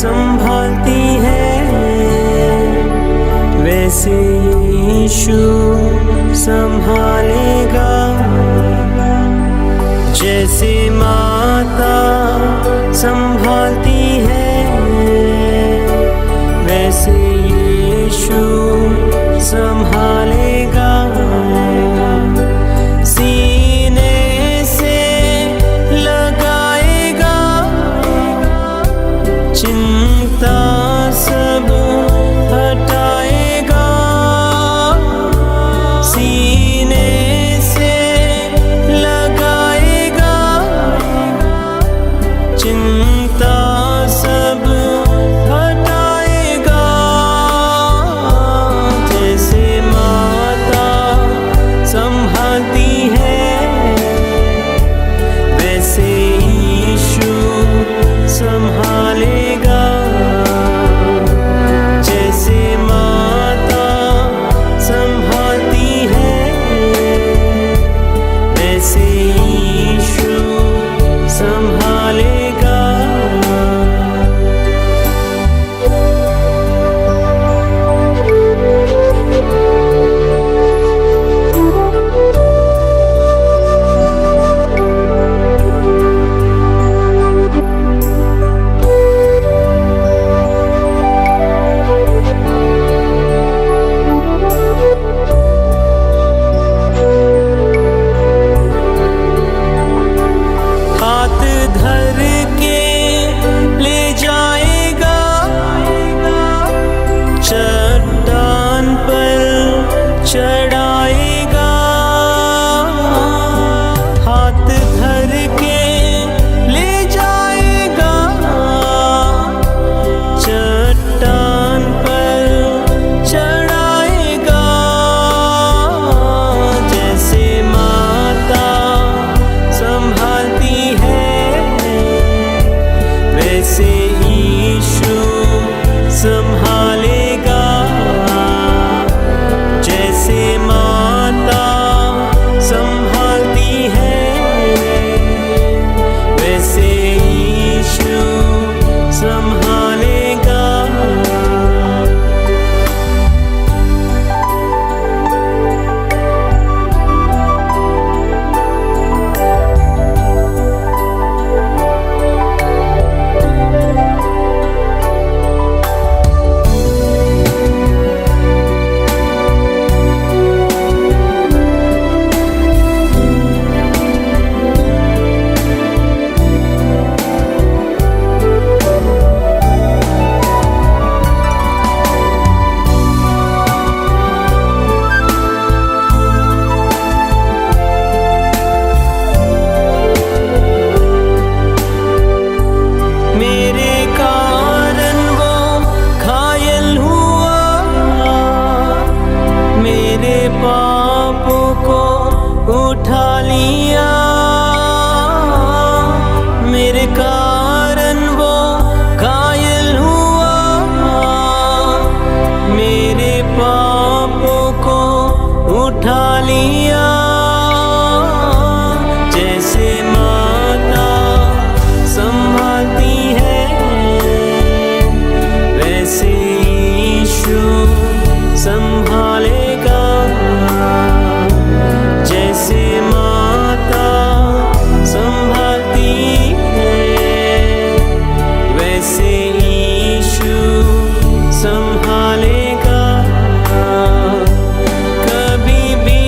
संभालती है, वैसे यीशु संभालेगा। जैसे माता संभालती है, वैसे यीशु संभालेगा। सीने से लगाएगा, चिंता सब हटाएगा। सीने से लगाएगा, चिंता सब हटाएगा। जैसे माता संभालती है, वैसे यीशु संभालेगा। जैसे माता संभालती है, वैसे यीशु संभालेगा। हाथ धर के ले जाएगा, चट्टान पर चढ़ाएगा। हाथ धर के ले जाएगा, चट्टान पर चढ़ाएगा। जैसे माता संभालती है, वैसे यीशु संभालेगा। जैसे माता संभालती है, वैसे यीशु संभालेगा। मेरे कारण वो घायल हुआ, मेरे पापों को उठा लिया। मेरे कारण वो घायल हुआ, मेरे पापों को उठा लिया। जैसे माता संभालती है, वैसे यीशु संभालेगा। जैसे माता संभालती है, वैसे यीशु संभालेगा। कभी भी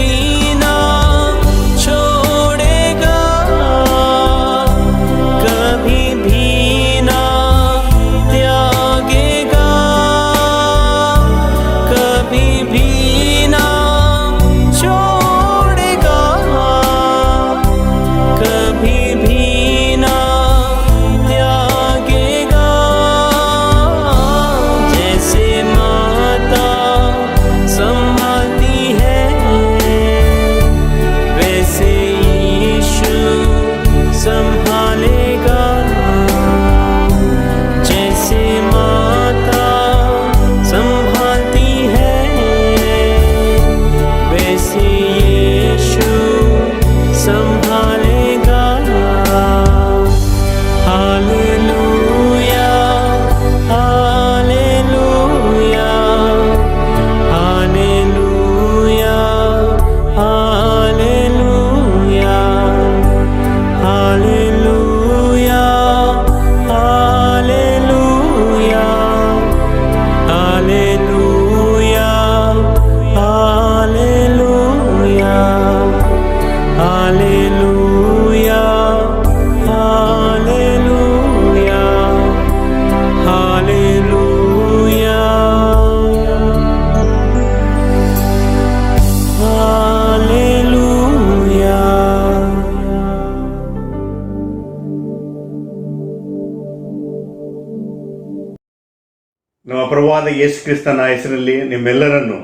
ನಮ್ಮ ಪ್ರಭುವಾದ ಯೇಸು ಕ್ರಿಸ್ತನ ಹೆಸರಲ್ಲಿ ನಿಮ್ಮೆಲ್ಲರನ್ನು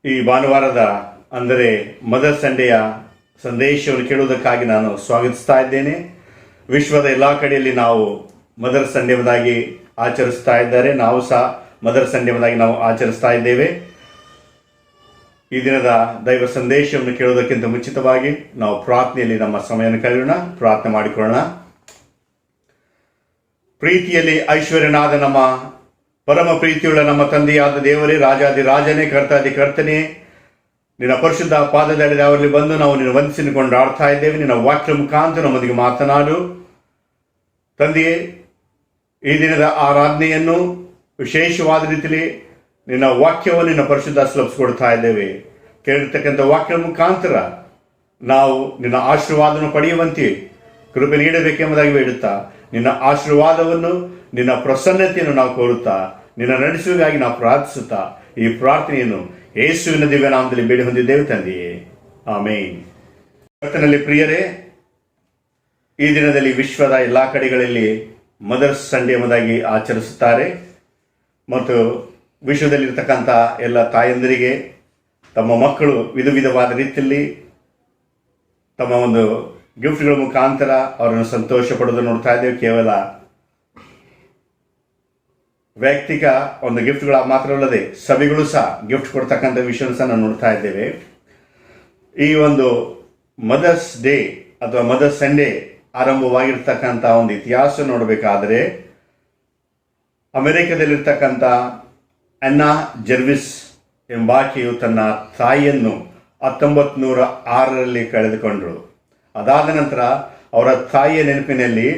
ಈ ಭಾನುವಾರದ ಅಂದರೆ ಮದರ್ ಸಂಡೆಯ ಸಂದೇಶವನ್ನು ಕೇಳುವುದಕ್ಕಾಗಿ ನಾನು ಸ್ವಾಗತಿಸ್ತಾ ಇದ್ದೇನೆ. ವಿಶ್ವದ ಎಲ್ಲ ಕಡೆಯಲ್ಲಿ ನಾವು ಮದರ್ ಸಂಡೆಯದಾಗಿ ಆಚರಿಸ್ತಾ ಇದ್ದಾರೆ. ನಾವು ಸಹ ಮದರ್ ಸಂಡೆಯದಾಗಿ ನಾವು ಆಚರಿಸ್ತಾ ಇದ್ದೇವೆ. ಈ ದಿನದ ದೈವ ಸಂದೇಶವನ್ನು ಕೇಳುವುದಕ್ಕಿಂತ ಮುಂಚಿತವಾಗಿ ನಾವು ಪ್ರಾರ್ಥನೆಯಲ್ಲಿ ನಮ್ಮ ಸಮಯವನ್ನು ಕಳೆಯೋಣ. ಪ್ರಾರ್ಥನೆ ಮಾಡಿಕೊಳ್ಳೋಣ. ಪ್ರೀತಿಯಲ್ಲಿ ಐಶ್ವರ್ಯನಾದ ನಮ್ಮ ಪರಮ ಪ್ರೀತಿಯುಳ್ಳ ನಮ್ಮ ತಂದೆಯಾದ ದೇವರೇ, ರಾಜಾದಿ ರಾಜನೇ, ಕರ್ತಾದಿ ಕರ್ತನೇ, ನಿನ್ನ ಪರಿಶುದ್ಧ ಪಾದದಡಿದ ಅವರಲ್ಲಿ ಬಂದು ನಾವು ನಿನ್ನ ವಂದಿಸಿಕೊಂಡು ಆಡ್ತಾ ಇದ್ದೇವೆ. ನಿನ್ನ ವಾಕ್ಯ ಮುಖಾಂತರ ನಮ್ಮೊಂದಿಗೆ ಮಾತನಾಡು ತಂದೆಯೇ. ಈ ದಿನದ ಆರಾಧನೆಯನ್ನು ವಿಶೇಷವಾದ ರೀತಿಯಲ್ಲಿ ನಿನ್ನ ವಾಕ್ಯವನ್ನು ನಿನ್ನ ಪರಿಶುದ್ಧ ಸುಲಭಿಸಿಕೊಡ್ತಾ ಇದ್ದೇವೆ. ಕೇಳಿರ್ತಕ್ಕಂಥ ವಾಕ್ಯ ಮುಖಾಂತರ ನಾವು ನಿನ್ನ ಆಶೀರ್ವಾದವನ್ನು ಪಡೆಯುವಂತೆ ಕೃಪೆ ನೀಡಬೇಕೆಂಬುದಾಗಿ ಬೇಡುತ್ತಾ, ನಿನ್ನ ಆಶೀರ್ವಾದವನ್ನು ನಿನ್ನ ಪ್ರಸನ್ನತೆಯನ್ನು ನಾವು ಕೋರುತ್ತಾ ನಿನ್ನ ನಡೆಸುವುದಾಗಿ ನಾವು ಪ್ರಾರ್ಥಿಸುತ್ತಾ ಈ ಪ್ರಾರ್ಥನೆಯನ್ನು ಯೇಸುವಿನ ದಿವ್ಯನಾಮದಲ್ಲಿ ಬೇಡಿ ಹೊಂದಿದ್ದೇವೆ ತಂದೆಯೇ, ಆಮೇನ್. ಕರ್ತನಲ್ಲಿ ಪ್ರಿಯರೇ, ಈ ದಿನದಲ್ಲಿ ವಿಶ್ವದ ಎಲ್ಲ ಕಡೆಗಳಲ್ಲಿ ಮದರ್ಸ್ ಸಂಡೇ ಎಂಬುದಾಗಿ ಆಚರಿಸುತ್ತಾರೆ ಮತ್ತು ವಿಶ್ವದಲ್ಲಿರ್ತಕ್ಕಂಥ ಎಲ್ಲ ತಾಯಂದಿರಿಗೆ ತಮ್ಮ ಮಕ್ಕಳು ವಿಧವಾದ ರೀತಿಯಲ್ಲಿ ತಮ್ಮ ಒಂದು ಗಿಫ್ಟ್ಗಳ ಮುಖಾಂತರ ಅವರನ್ನು ಸಂತೋಷ ಪಡೋದು ನೋಡ್ತಾ ಇದ್ದೇವೆ. ಕೇವಲ ವೈಯಕ್ತಿಕ ಒಂದು ಗಿಫ್ಟ್ಗಳ ಮಾತ್ರವಲ್ಲದೆ ಸಭೆಗಳು ಸಹ ಗಿಫ್ಟ್ ಕೊಡ್ತಕ್ಕಂಥ ವಿಷಯ ಸಹ ನಾವು ನೋಡ್ತಾ ಇದ್ದೇವೆ. ಈ ಒಂದು ಮದರ್ಸ್ ಡೇ ಅಥವಾ ಮದರ್ಸ್ ಸಂಡೇ ಆರಂಭವಾಗಿರ್ತಕ್ಕಂಥ ಒಂದು ಇತಿಹಾಸ ನೋಡಬೇಕಾದರೆ, ಅಮೆರಿಕದಲ್ಲಿರ್ತಕ್ಕಂಥ ಅನ್ನಾ ಜರ್ವಿಸ್ ಎಂಬಾಕೆಯು ತನ್ನ ತಾಯಿಯನ್ನು 1906ರಲ್ಲಿ ಕಳೆದುಕೊಂಡರು. ಅದಾದ ನಂತರ ಅವರ ತಾಯಿಯ ನೆನಪಿನಲ್ಲಿ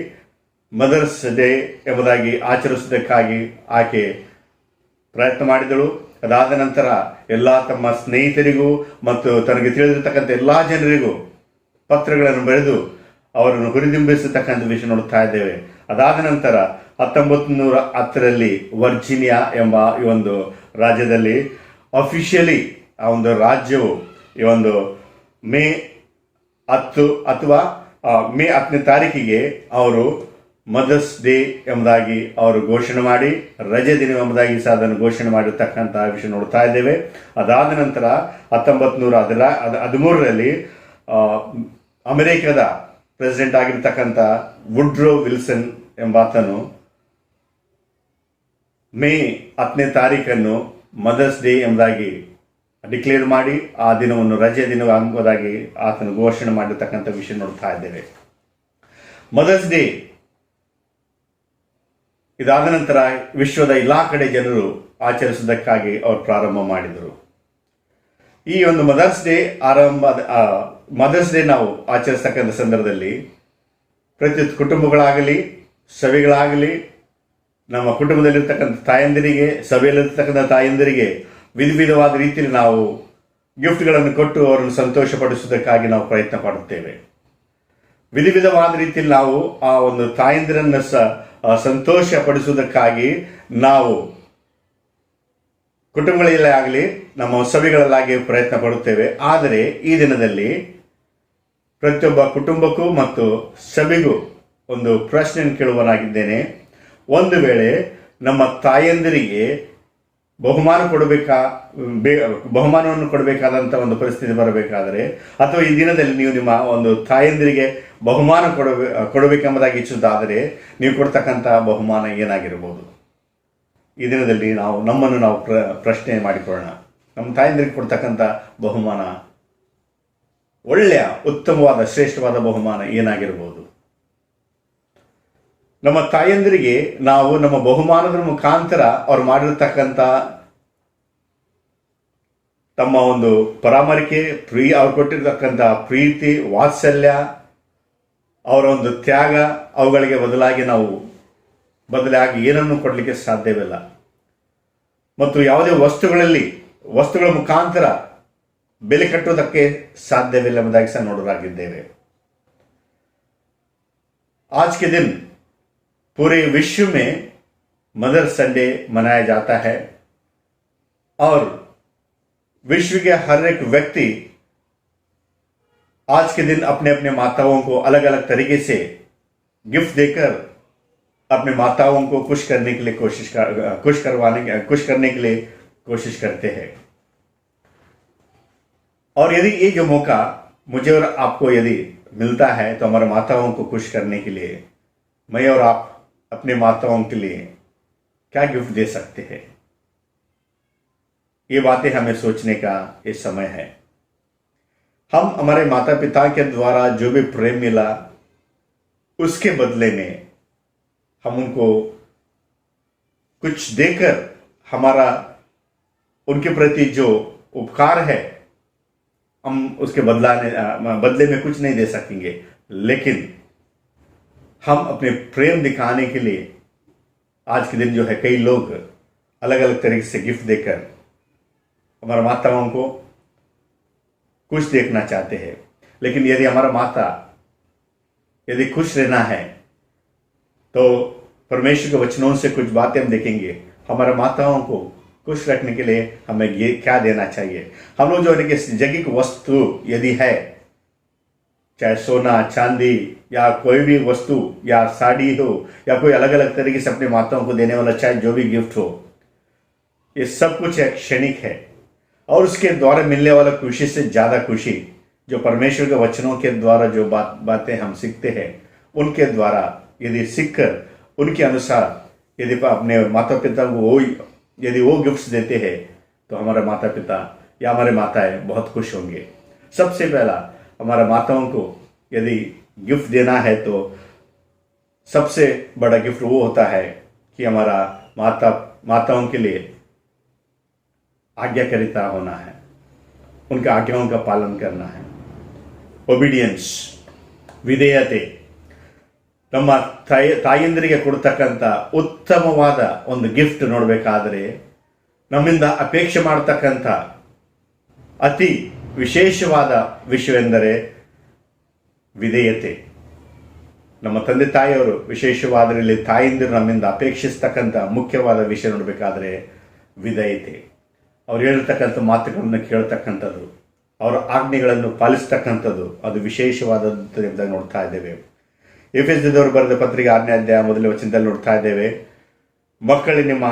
ಮದರ್ಸ್ ಡೇ ಎಂಬುದಾಗಿ ಆಚರಿಸುವುದಕ್ಕಾಗಿ ಆಕೆ ಪ್ರಯತ್ನ ಮಾಡಿದಳು. ಅದಾದ ನಂತರ ಎಲ್ಲ ತಮ್ಮ ಸ್ನೇಹಿತರಿಗೂ ಮತ್ತು ತನಗೆ ತಿಳಿದಿರತಕ್ಕಂಥ ಎಲ್ಲ ಜನರಿಗೂ ಪತ್ರಗಳನ್ನು ಬರೆದು ಅವರನ್ನು ಹುರಿದುಂಬಿಸತಕ್ಕಂಥ ವಿಷಯ ನೋಡ್ತಾ ಇದ್ದೇವೆ. ಅದಾದ ನಂತರ 1910ರಲ್ಲಿ ವರ್ಜಿನಿಯಾ ಎಂಬ ಈ ಒಂದು ರಾಜ್ಯದಲ್ಲಿ ಅಫಿಷಿಯಲಿ ಆ ಒಂದು ರಾಜ್ಯವು ಈ ಒಂದು ಮೇ 10 ಅಥವಾ ಮೇ 10ನೇ ತಾರೀಕಿಗೆ ಅವರು ಮದರ್ಸ್ ಡೇ ಎಂಬುದಾಗಿ ಅವರು ಘೋಷಣೆ ಮಾಡಿ ರಜೆ ದಿನ ಎಂಬುದಾಗಿ ಸಹ ಅದನ್ನು ಘೋಷಣೆ ಮಾಡಿರ್ತಕ್ಕಂಥ ವಿಷಯ ನೋಡ್ತಾ ಇದ್ದೇವೆ. ಅದಾದ ನಂತರ 1913ರಲ್ಲಿ ಅಮೆರಿಕದ ಪ್ರೆಸಿಡೆಂಟ್ ಆಗಿರ್ತಕ್ಕಂಥ ವುಡ್ರೋ ವಿಲ್ಸನ್ ಎಂಬಾತನು ಮೇ 10ನೇ ತಾರೀಕನ್ನು ಮದರ್ಸ್ ಡೇ ಎಂಬುದಾಗಿ ಡಿಕ್ಲೇರ್ ಮಾಡಿ ಆ ದಿನವನ್ನು ರಜೆ ದಿನ ಎಂಬುದಾಗಿ ಆತನು ಘೋಷಣೆ ಮಾಡಿರ್ತಕ್ಕಂಥ ವಿಷಯ ನೋಡ್ತಾ ಇದ್ದೇವೆ. ಮದರ್ಸ್ ಡೇ ಇದಾದ ನಂತರ ವಿಶ್ವದ ಎಲ್ಲ ಕಡೆ ಜನರು ಆಚರಿಸುವುದಕ್ಕಾಗಿ ಅವರು ಪ್ರಾರಂಭ ಮಾಡಿದರು. ಈ ಒಂದು ಮದರ್ಸ್ ಡೇ ನಾವು ಆಚರಿಸ್ತಕ್ಕಂಥ ಸಂದರ್ಭದಲ್ಲಿ ಪ್ರತಿ ಕುಟುಂಬಗಳಾಗಲಿ ಸಭೆಗಳಾಗಲಿ ನಮ್ಮ ಕುಟುಂಬದಲ್ಲಿರ್ತಕ್ಕಂಥ ತಾಯಂದಿರಿಗೆ, ಸಭೆಯಲ್ಲಿರ್ತಕ್ಕಂಥ ತಾಯಂದಿರಿಗೆ ವಿಧವಾದ ರೀತಿಯಲ್ಲಿ ನಾವು ಗಿಫ್ಟ್ಗಳನ್ನು ಕೊಟ್ಟು ಅವರನ್ನು ಸಂತೋಷಪಡಿಸುವುದಕ್ಕಾಗಿ ನಾವು ಪ್ರಯತ್ನ ಪಡುತ್ತೇವೆ. ವಿಧವಾದ ರೀತಿಯಲ್ಲಿ ನಾವು ಆ ಒಂದು ತಾಯಂದಿರನ್ನು ಸಂತೋಷ ಪಡಿಸುವುದಕ್ಕಾಗಿ ನಾವು ಕುಟುಂಬಗಳಲ್ಲೇ ಆಗಲಿ ನಮ್ಮ ಸಭೆಗಳಲ್ಲಾಗಿ ಪ್ರಯತ್ನ ಪಡುತ್ತೇವೆ. ಆದರೆ ಈ ದಿನದಲ್ಲಿ ಪ್ರತಿಯೊಬ್ಬ ಕುಟುಂಬಕ್ಕೂ ಮತ್ತು ಸಭೆಗೂ ಒಂದು ಪ್ರಶ್ನೆಯನ್ನು ಕೇಳುವನಾಗಿದ್ದೇನೆ. ಒಂದು ವೇಳೆ ನಮ್ಮ ತಾಯಂದಿರಿಗೆ ಬಹುಮಾನವನ್ನು ಕೊಡಬೇಕಾದಂಥ ಒಂದು ಪರಿಸ್ಥಿತಿ ಬರಬೇಕಾದರೆ, ಅಥವಾ ಈ ದಿನದಲ್ಲಿ ನೀವು ನಿಮ್ಮ ಒಂದು ತಾಯಂದಿರಿಗೆ ಬಹುಮಾನ ಕೊಡಬೇಕೆಂಬುದಾಗಿ ಇಚ್ಛುವುದಾದರೆ ನೀವು ಕೊಡ್ತಕ್ಕಂಥ ಬಹುಮಾನ ಏನಾಗಿರ್ಬೋದು? ಈ ದಿನದಲ್ಲಿ ನಮ್ಮನ್ನು ನಾವು ಪ್ರಶ್ನೆ ಮಾಡಿಕೊಳ್ಳೋಣ. ನಮ್ಮ ತಾಯಂದಿರಿಗೆ ಕೊಡ್ತಕ್ಕಂಥ ಬಹುಮಾನ, ಒಳ್ಳೆಯ ಉತ್ತಮವಾದ ಶ್ರೇಷ್ಠವಾದ ಬಹುಮಾನ ಏನಾಗಿರ್ಬೋದು? ನಮ್ಮ ತಾಯಂದಿರಿಗೆ ನಾವು ನಮ್ಮ ಬಹುಮಾನದ ಮುಖಾಂತರ ಅವ್ರು ಮಾಡಿರ್ತಕ್ಕಂಥ ತಮ್ಮ ಒಂದು ಪರಾಮರಿಕೆ, ಅವ್ರು ಕೊಟ್ಟಿರ್ತಕ್ಕಂಥ ಪ್ರೀತಿ, ವಾತ್ಸಲ್ಯ, ಅವರ ಒಂದು ತ್ಯಾಗ, ಅವುಗಳಿಗೆ ಬದಲಾಗಿ ಏನನ್ನು ಕೊಡಲಿಕ್ಕೆ ಸಾಧ್ಯವಿಲ್ಲ. ಮತ್ತು ಯಾವುದೇ ವಸ್ತುಗಳ ಮುಖಾಂತರ ಬೆಲೆ ಕಟ್ಟುವುದಕ್ಕೆ ಸಾಧ್ಯವಿಲ್ಲ ಎಂಬುದಾಗಿ ಸಹ ನೋಡಲಾಗಿದ್ದೇವೆ. आज के दिन पूरे विश्व में मदर्स संडे मनाया जाता है और विश्व के हर एक व्यक्ति आज के दिन अपने अपने माताओं को अलग अलग तरीके से गिफ्ट देकर अपने माताओं को खुश करने के लिए खुश करने के लिए कोशिश करते हैं। और यदि ये जो मौका मुझे और आपको यदि मिलता है तो हमारे माताओं को खुश करने के लिए मैं और आप अपने माताओं के लिए क्या गिफ्ट दे सकते हैं, ये बातें हमें सोचने का ये समय है। हम हमारे माता पिता के द्वारा जो भी प्रेम मिला उसके बदले में हम उनको कुछ देकर हमारा उनके प्रति जो उपकार है हम उसके बदले में कुछ नहीं दे सकेंगे, लेकिन हम अपने प्रेम दिखाने के लिए आज के दिन जो है कई लोग अलग अलग तरीके से गिफ्ट देकर हमारा माताओं को खुश देखना चाहते हैं। लेकिन यदि हमारा माता यदि खुश रहना है तो परमेश्वर के वचनों से कुछ बातें हम देखेंगे। हमारे माताओं को खुश रखने के लिए हमें ये क्या देना चाहिए। हम लोग जो है कि जगह की वस्तु यदि है, चाहे सोना चांदी या कोई भी वस्तु या साड़ी हो या कोई अलग अलग तरीके से अपने माताओं को देने वाला चाहे जो भी गिफ्ट हो, ये सब कुछ एक क्षणिक है। और उसके द्वारा मिलने वाला खुशी से ज़्यादा खुशी जो परमेश्वर के वचनों के द्वारा जो बातें हम सीखते हैं उनके द्वारा यदि सीखकर उनके अनुसार यदि अपने माता पिता को यदि वो गिफ्ट्स देते हैं तो हमारे माता पिता या हमारे माताएं बहुत खुश होंगे। सबसे पहला हमारे माताओं को यदि गिफ्ट देना है तो सबसे बड़ा गिफ्ट वो होता है कि हमारा माताओं के लिए आज्ञाकारिता होना है, उनके आज्ञाओं का पालन करना है। ಒಬಿಡಿಯನ್ಸ್, ವಿಧೇಯತೆ ನಮ್ಮ ತಾಯಂದಿರಿಗೆ ಕೊಡ್ತಕ್ಕಂಥ ಉತ್ತಮವಾದ ಒಂದು ಗಿಫ್ಟ್ ನೋಡಬೇಕಾದರೆ ನಮ್ಮಿಂದ ಅಪೇಕ್ಷೆ ಮಾಡ್ತಕ್ಕಂಥ ಅತಿ ವಿಶೇಷವಾದ ವಿಷಯವೆಂದರೆ ವಿಧೇಯತೆ. ನಮ್ಮ ತಂದೆ ತಾಯಿಯವರು ವಿಶೇಷವಾದರಲ್ಲಿ ತಾಯಂದಿರು ನಮ್ಮಿಂದ ಅಪೇಕ್ಷಿಸ್ತಕ್ಕಂಥ ಮುಖ್ಯವಾದ ವಿಷಯ ನೋಡಬೇಕಾದ್ರೆ ವಿಧೇಯತೆ. ಅವ್ರು ಹೇಳಿರ್ತಕ್ಕಂಥ ಮಾತುಗಳನ್ನು ಕೇಳ್ತಕ್ಕಂಥದ್ದು, ಅವರ ಆಜ್ಞೆಗಳನ್ನು ಪಾಲಿಸ್ತಕ್ಕಂಥದ್ದು, ಅದು ವಿಶೇಷವಾದದ್ದು ನೋಡ್ತಾ ಇದ್ದೇವೆ. ಎಫೆಸದವರು ಬರೆದ ಪತ್ರಿಕೆ 6ನೇ ಅಧ್ಯಾಯ 1ನೇ ವಚನದಲ್ಲಿ ನೋಡ್ತಾ ಇದ್ದೇವೆ, ಮಕ್ಕಳೇ ನಿಮ್ಮ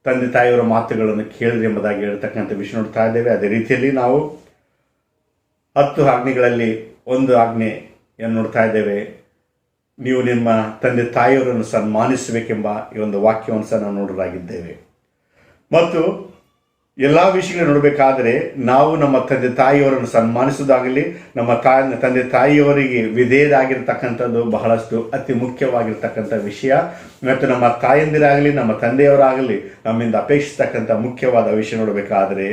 ತಂದೆ ತಾಯಿಯವರ ಮಾತುಗಳನ್ನು ಕೇಳಿರಿ ಎಂಬುದಾಗಿ ಹೇಳ್ತಕ್ಕಂಥ ವಿಷಯ ನೋಡ್ತಾ ಇದ್ದೇವೆ. ಅದೇ ರೀತಿಯಲ್ಲಿ ನಾವು 10 ಆಜ್ಞೆಗಳಲ್ಲಿ ಒಂದು ಆಜ್ಞೆಯನ್ನು ನೋಡ್ತಾ ಇದ್ದೇವೆ, ನೀವು ನಿಮ್ಮ ತಂದೆ ತಾಯಿಯವರನ್ನು ಸನ್ಮಾನಿಸಬೇಕೆಂಬ ಈ ಒಂದು ವಾಕ್ಯವನ್ನು ಸಹ ನಾವು ನೋಡಲಾಗಿದ್ದೇವೆ. ಮತ್ತು ಎಲ್ಲ ವಿಷಯಗಳು ನೋಡಬೇಕಾದರೆ ನಾವು ನಮ್ಮ ತಂದೆ ತಾಯಿಯವರನ್ನು ಸನ್ಮಾನಿಸುವುದಾಗಲಿ ನಮ್ಮ ತಂದೆ ತಾಯಿಯವರಿಗೆ ವಿಧೇಯರಾಗಿರ್ತಕ್ಕಂಥದ್ದು ಬಹಳಷ್ಟು ಅತಿ ಮುಖ್ಯವಾಗಿರ್ತಕ್ಕಂಥ ವಿಷಯ. ಮತ್ತು ನಮ್ಮ ತಾಯಂದಿರಾಗಲಿ ನಮ್ಮ ತಂದೆಯವರಾಗಲಿ ನಮ್ಮಿಂದ ಅಪೇಕ್ಷಿಸ್ತಕ್ಕಂಥ ಮುಖ್ಯವಾದ ವಿಷಯ ನೋಡಬೇಕಾದರೆ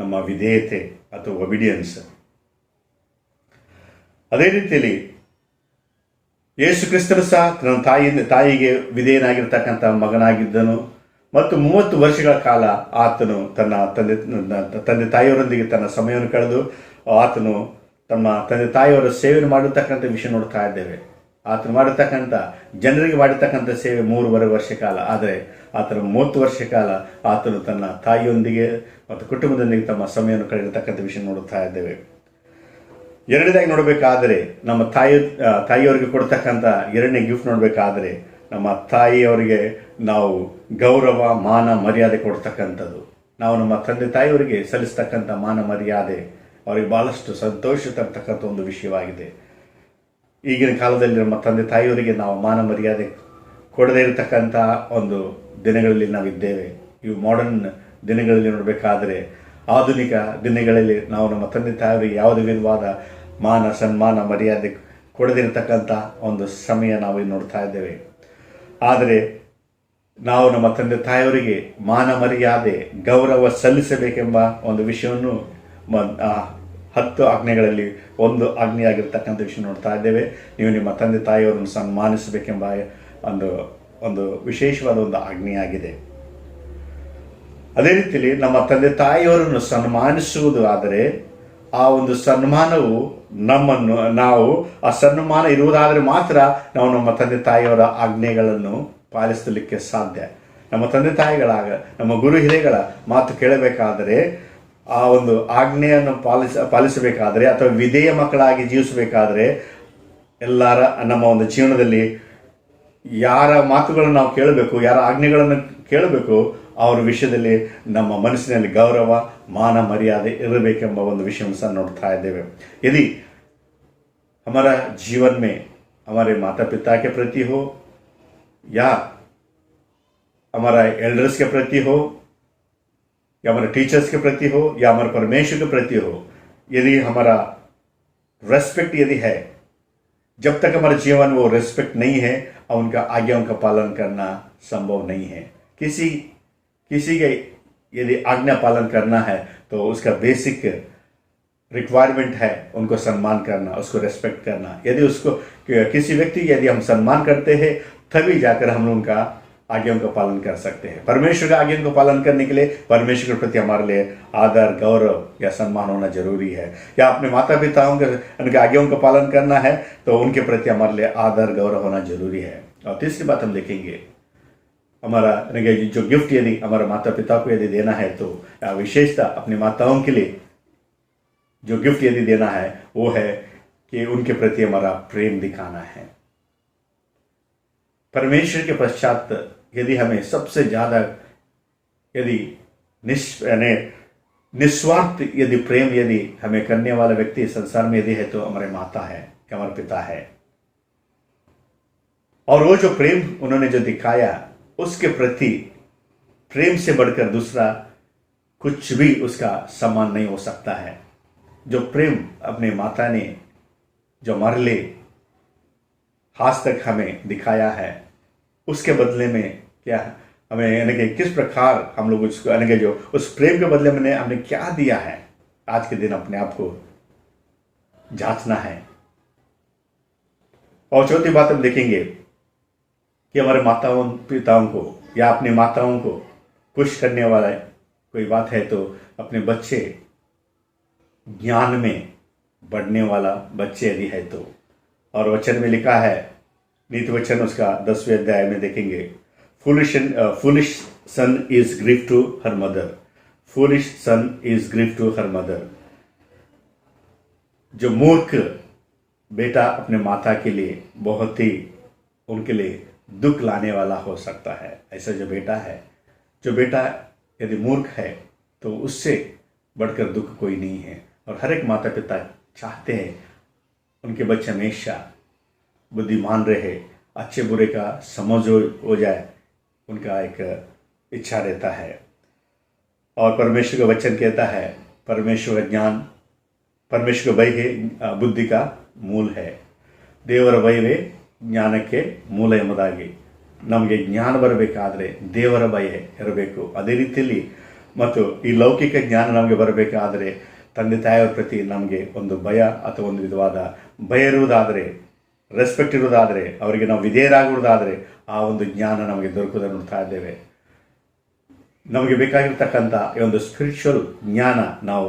ನಮ್ಮ ವಿಧೇಯತೆ ಅಥವಾ ಒಬಿಡಿಯನ್ಸ್. ಅದೇ ರೀತಿಯಲ್ಲಿ ಯೇಸು ಕ್ರಿಸ್ತನು ಸಹ ತನ್ನ ತಾಯಿಗೆ ವಿಧೇಯನಾಗಿರ್ತಕ್ಕಂಥ ಮಗನಾಗಿದ್ದನು ಮತ್ತು 30 ವರ್ಷಗಳ ಕಾಲ ಆತನು ತನ್ನ ತಂದೆ ತಾಯಿಯವರೊಂದಿಗೆ ತನ್ನ ಸಮಯವನ್ನು ಕಳೆದು ಆತನು ತಮ್ಮ ತಂದೆ ತಾಯಿಯವರ ಸೇವೆಯನ್ನು ಮಾಡಿರ್ತಕ್ಕಂಥ ವಿಷಯ ನೋಡ್ತಾ ಇದ್ದೇವೆ. ಆತನು ಮಾಡಿರ್ತಕ್ಕಂಥ ಜನರಿಗೆ ಮಾಡಿರ್ತಕ್ಕಂಥ ಸೇವೆ 3.5 ವರ್ಷ ಕಾಲ, ಆದರೆ ಆತನ 30 ವರ್ಷ ಕಾಲ ಆತನು ತನ್ನ ತಾಯಿಯೊಂದಿಗೆ ಮತ್ತು ಕುಟುಂಬದೊಂದಿಗೆ ತಮ್ಮ ಸಮಯವನ್ನು ಕಳೆದಿರ್ತಕ್ಕಂಥ ವಿಷಯ ನೋಡುತ್ತಾ ಇದ್ದೇವೆ. ಎರಡನೇದಾಗಿ ನೋಡಬೇಕಾದರೆ ನಮ್ಮ ತಾಯಿಯವರಿಗೆ ಕೊಡ್ತಕ್ಕಂಥ ಎರಡನೇ ಗಿಫ್ಟ್ ನೋಡಬೇಕಾದರೆ ನಮ್ಮ ತಾಯಿಯವರಿಗೆ ನಾವು ಗೌರವ ಮಾನ ಮರ್ಯಾದೆ ಕೊಡ್ತಕ್ಕಂಥದ್ದು. ನಾವು ನಮ್ಮ ತಂದೆ ತಾಯಿಯವರಿಗೆ ಸಲ್ಲಿಸ್ತಕ್ಕಂಥ ಮಾನ ಮರ್ಯಾದೆ ಅವರಿಗೆ ಭಾಳಷ್ಟು ಸಂತೋಷ ತರ್ತಕ್ಕಂಥ ಒಂದು ವಿಷಯವಾಗಿದೆ. ಈಗಿನ ಕಾಲದಲ್ಲಿ ನಮ್ಮ ತಂದೆ ತಾಯಿಯವರಿಗೆ ನಾವು ಮಾನ ಮರ್ಯಾದೆ ಕೊಡದೇ ಇರತಕ್ಕಂಥ ಒಂದು ದಿನಗಳಲ್ಲಿ ನಾವಿದ್ದೇವೆ. ಇವು ಮಾಡರ್ನ್ ದಿನಗಳಲ್ಲಿ ನೋಡಬೇಕಾದರೆ, ಆಧುನಿಕ ದಿನಗಳಲ್ಲಿ ನಾವು ನಮ್ಮ ತಂದೆ ತಾಯಿಯವರಿಗೆ ಯಾವುದೇ ವಿಧವಾದ ಮಾನ ಸನ್ಮಾನ ಮರ್ಯಾದೆ ಕೊಡದಿರತಕ್ಕಂಥ ಒಂದು ಸಮಯ ನಾವು ನೋಡ್ತಾ ಇದ್ದೇವೆ. ಆದರೆ ನಾವು ನಮ್ಮ ತಂದೆ ತಾಯಿಯವರಿಗೆ ಮಾನ ಮರ್ಯಾದೆ ಗೌರವ ಸಲ್ಲಿಸಬೇಕೆಂಬ ಒಂದು ವಿಷಯವನ್ನು 10 ಆಜ್ಞೆಗಳಲ್ಲಿ ಒಂದು ಆಜ್ಞೆಯಾಗಿರ್ತಕ್ಕಂಥ ವಿಷಯ ನೋಡ್ತಾ ಇದ್ದೇವೆ. ನೀವು ನಿಮ್ಮ ತಂದೆ ತಾಯಿಯವರನ್ನು ಸನ್ಮಾನಿಸಬೇಕೆಂಬ ಒಂದು ವಿಶೇಷವಾದ ಒಂದು ಆಜ್ಞೆಯಾಗಿದೆ. ಅದೇ ರೀತಿಯಲ್ಲಿ ನಮ್ಮ ತಂದೆ ತಾಯಿಯವರನ್ನು ಸನ್ಮಾನಿಸುವುದು ಆದರೆ ಆ ಒಂದು ಸನ್ಮಾನವು ನಾವು ಆ ಸನ್ಮಾನ ಇರುವುದಾದರೆ ಮಾತ್ರ ನಾವು ನಮ್ಮ ತಂದೆ ತಾಯಿಯವರ ಆಜ್ಞೆಗಳನ್ನು ಪಾಲಿಸಲಿಕ್ಕೆ ಸಾಧ್ಯ. ನಮ್ಮ ತಂದೆ ತಾಯಿಗಳಾಗ ನಮ್ಮ ಗುರು ಹಿರಿಯಗಳ ಮಾತು ಕೇಳಬೇಕಾದರೆ, ಆ ಒಂದು ಆಜ್ಞೆಯನ್ನು ಪಾಲಿಸಬೇಕಾದರೆ ಅಥವಾ ವಿಧೇಯ ಮಕ್ಕಳಾಗಿ ಜೀವಿಸಬೇಕಾದರೆ ಎಲ್ಲರ ನಮ್ಮ ಒಂದು ಜೀವನದಲ್ಲಿ ಯಾರ ಮಾತುಗಳನ್ನು ನಾವು ಕೇಳಬೇಕು, ಯಾರ ಆಜ್ಞೆಗಳನ್ನು ಕೇಳಬೇಕು, ಅವರ ವಿಷಯದಲ್ಲಿ ನಮ್ಮ ಮನಸ್ಸಿನಲ್ಲಿ ಗೌರವ, ಮಾನ, ಮರ್ಯಾದೆ ಇರಬೇಕೆಂಬ ಒಂದು ವಿಷಯವನ್ನು ಸಹ ನೋಡ್ತಾ ಇದ್ದೇವೆ. यदि हमारा जीवन में हमारे माता पिता के प्रति हो या हमारा एल्डर्स के प्रति हो या हमारे टीचर्स के प्रति हो या हमारे परमेश्वर के प्रति हो, यदि हमारा रेस्पेक्ट यदि है, जब तक हमारे जीवन वो रेस्पेक्ट नहीं है और उनका आज्ञाओं का पालन करना संभव नहीं है. किसी के यदि आज्ञा पालन करना है तो उसका बेसिक रिक्वायरमेंट है उनको सम्मान करना, उसको रेस्पेक्ट करना. यदि उसको किसी व्यक्ति यदि हम सम्मान करते हैं तभी जाकर हम उनका आज्ञाओं का पालन कर सकते हैं. परमेश्वर के आज्ञाओं को पालन करने के लिए परमेश्वर के प्रति हमारे लिए आदर, गौरव या सम्मान होना जरूरी है. या अपने माता पिताओं के उनके आज्ञाओं का पालन करना है तो उनके प्रति हमारे लिए आदर, गौरव होना जरूरी है. और तीसरी बात हम देखेंगे, हमारा जो गिफ्ट यदि हमारे माता पिता को यदि देना है तो विशेषता अपनी माताओं के लिए जो गिफ्ट यदि देना है वो है कि उनके प्रति हमारा प्रेम दिखाना है. परमेश्वर के पश्चात यदि हमें सबसे ज़्यादा यदि निस्वार्थ यदि प्रेम यदि हमें करने वाला व्यक्ति संसार में यदि है तो हमारे माता है, हमारे पिता है. और वो जो प्रेम उन्होंने जो दिखाया उसके प्रति प्रेम से बढ़कर दूसरा कुछ भी उसका समान नहीं हो सकता है. जो प्रेम अपने माता ने जो हमारे लिए आज तक हमें दिखाया है उसके बदले में क्या हमें यानी कि किस प्रकार हम लोग उसको यानी कि जो उस प्रेम के बदले में हमने क्या दिया है, आज के दिन अपने आप को जांचना है. और चौथी बात हम देखेंगे कि हमारे माताओं पिताओं को या अपनी माताओं को खुश करने वाला कोई बात है तो अपने बच्चे ज्ञान में बढ़ने वाला बच्चे यदि है तो. और वचन में लिखा है, नीति वचन उसका 10वें अध्याय में देखेंगे, foolish son is grief to her mother, foolish son is grief to her mother. जो मूर्ख बेटा अपने माता के लिए बहुत ही उनके लिए दुख लाने वाला हो सकता है. ऐसा जो बेटा यदि मूर्ख है तो उससे बढ़कर दुख कोई नहीं है. और हर एक माता पिता चाहते हैं उनके बच्चे हमेशा बुद्धिमान रहे, अच्छे बुरे का समझ हो जाए, उनका एक इच्छा रहता है. और परमेश्वर का वचन कहता है, परमेश्वर का ज्ञान, परमेश्वर का भय है बुद्धि का ಮೂಲ है. ದೇವರ ಭಯವೇ ಜ್ಞಾನಕ್ಕೆ ಮೂಲ ಎಂಬುದಾಗಿ ನಮಗೆ ಜ್ಞಾನ ಬರಬೇಕಾದರೆ ದೇವರ ಭಯ ಇರಬೇಕು. ಅದೇ ರೀತಿಯಲ್ಲಿ ಮತ್ತು ಈ ಲೌಕಿಕ ಜ್ಞಾನ ನಮಗೆ ಬರಬೇಕಾದರೆ ತಂದೆ ತಾಯಿಯವರ ಪ್ರತಿ ನಮಗೆ ಒಂದು ಭಯ ಅಥವಾ ಒಂದು ವಿಧವಾದ ಭಯ ಇರುವುದಾದರೆ, ರೆಸ್ಪೆಕ್ಟ್ ಇರುವುದಾದರೆ, ಅವರಿಗೆ ನಾವು ವಿಧೇಯರಾಗುವುದಾದರೆ ಆ ಒಂದು ಜ್ಞಾನ ನಮಗೆ ದೊರಕುವುದನ್ನು ನೋಡ್ತಾ ಇದ್ದೇವೆ. ನಮಗೆ ಬೇಕಾಗಿರ್ತಕ್ಕಂಥ ಈ ಒಂದು ಸ್ಪಿರಿಚುವಲ್ ಜ್ಞಾನ ನಾವು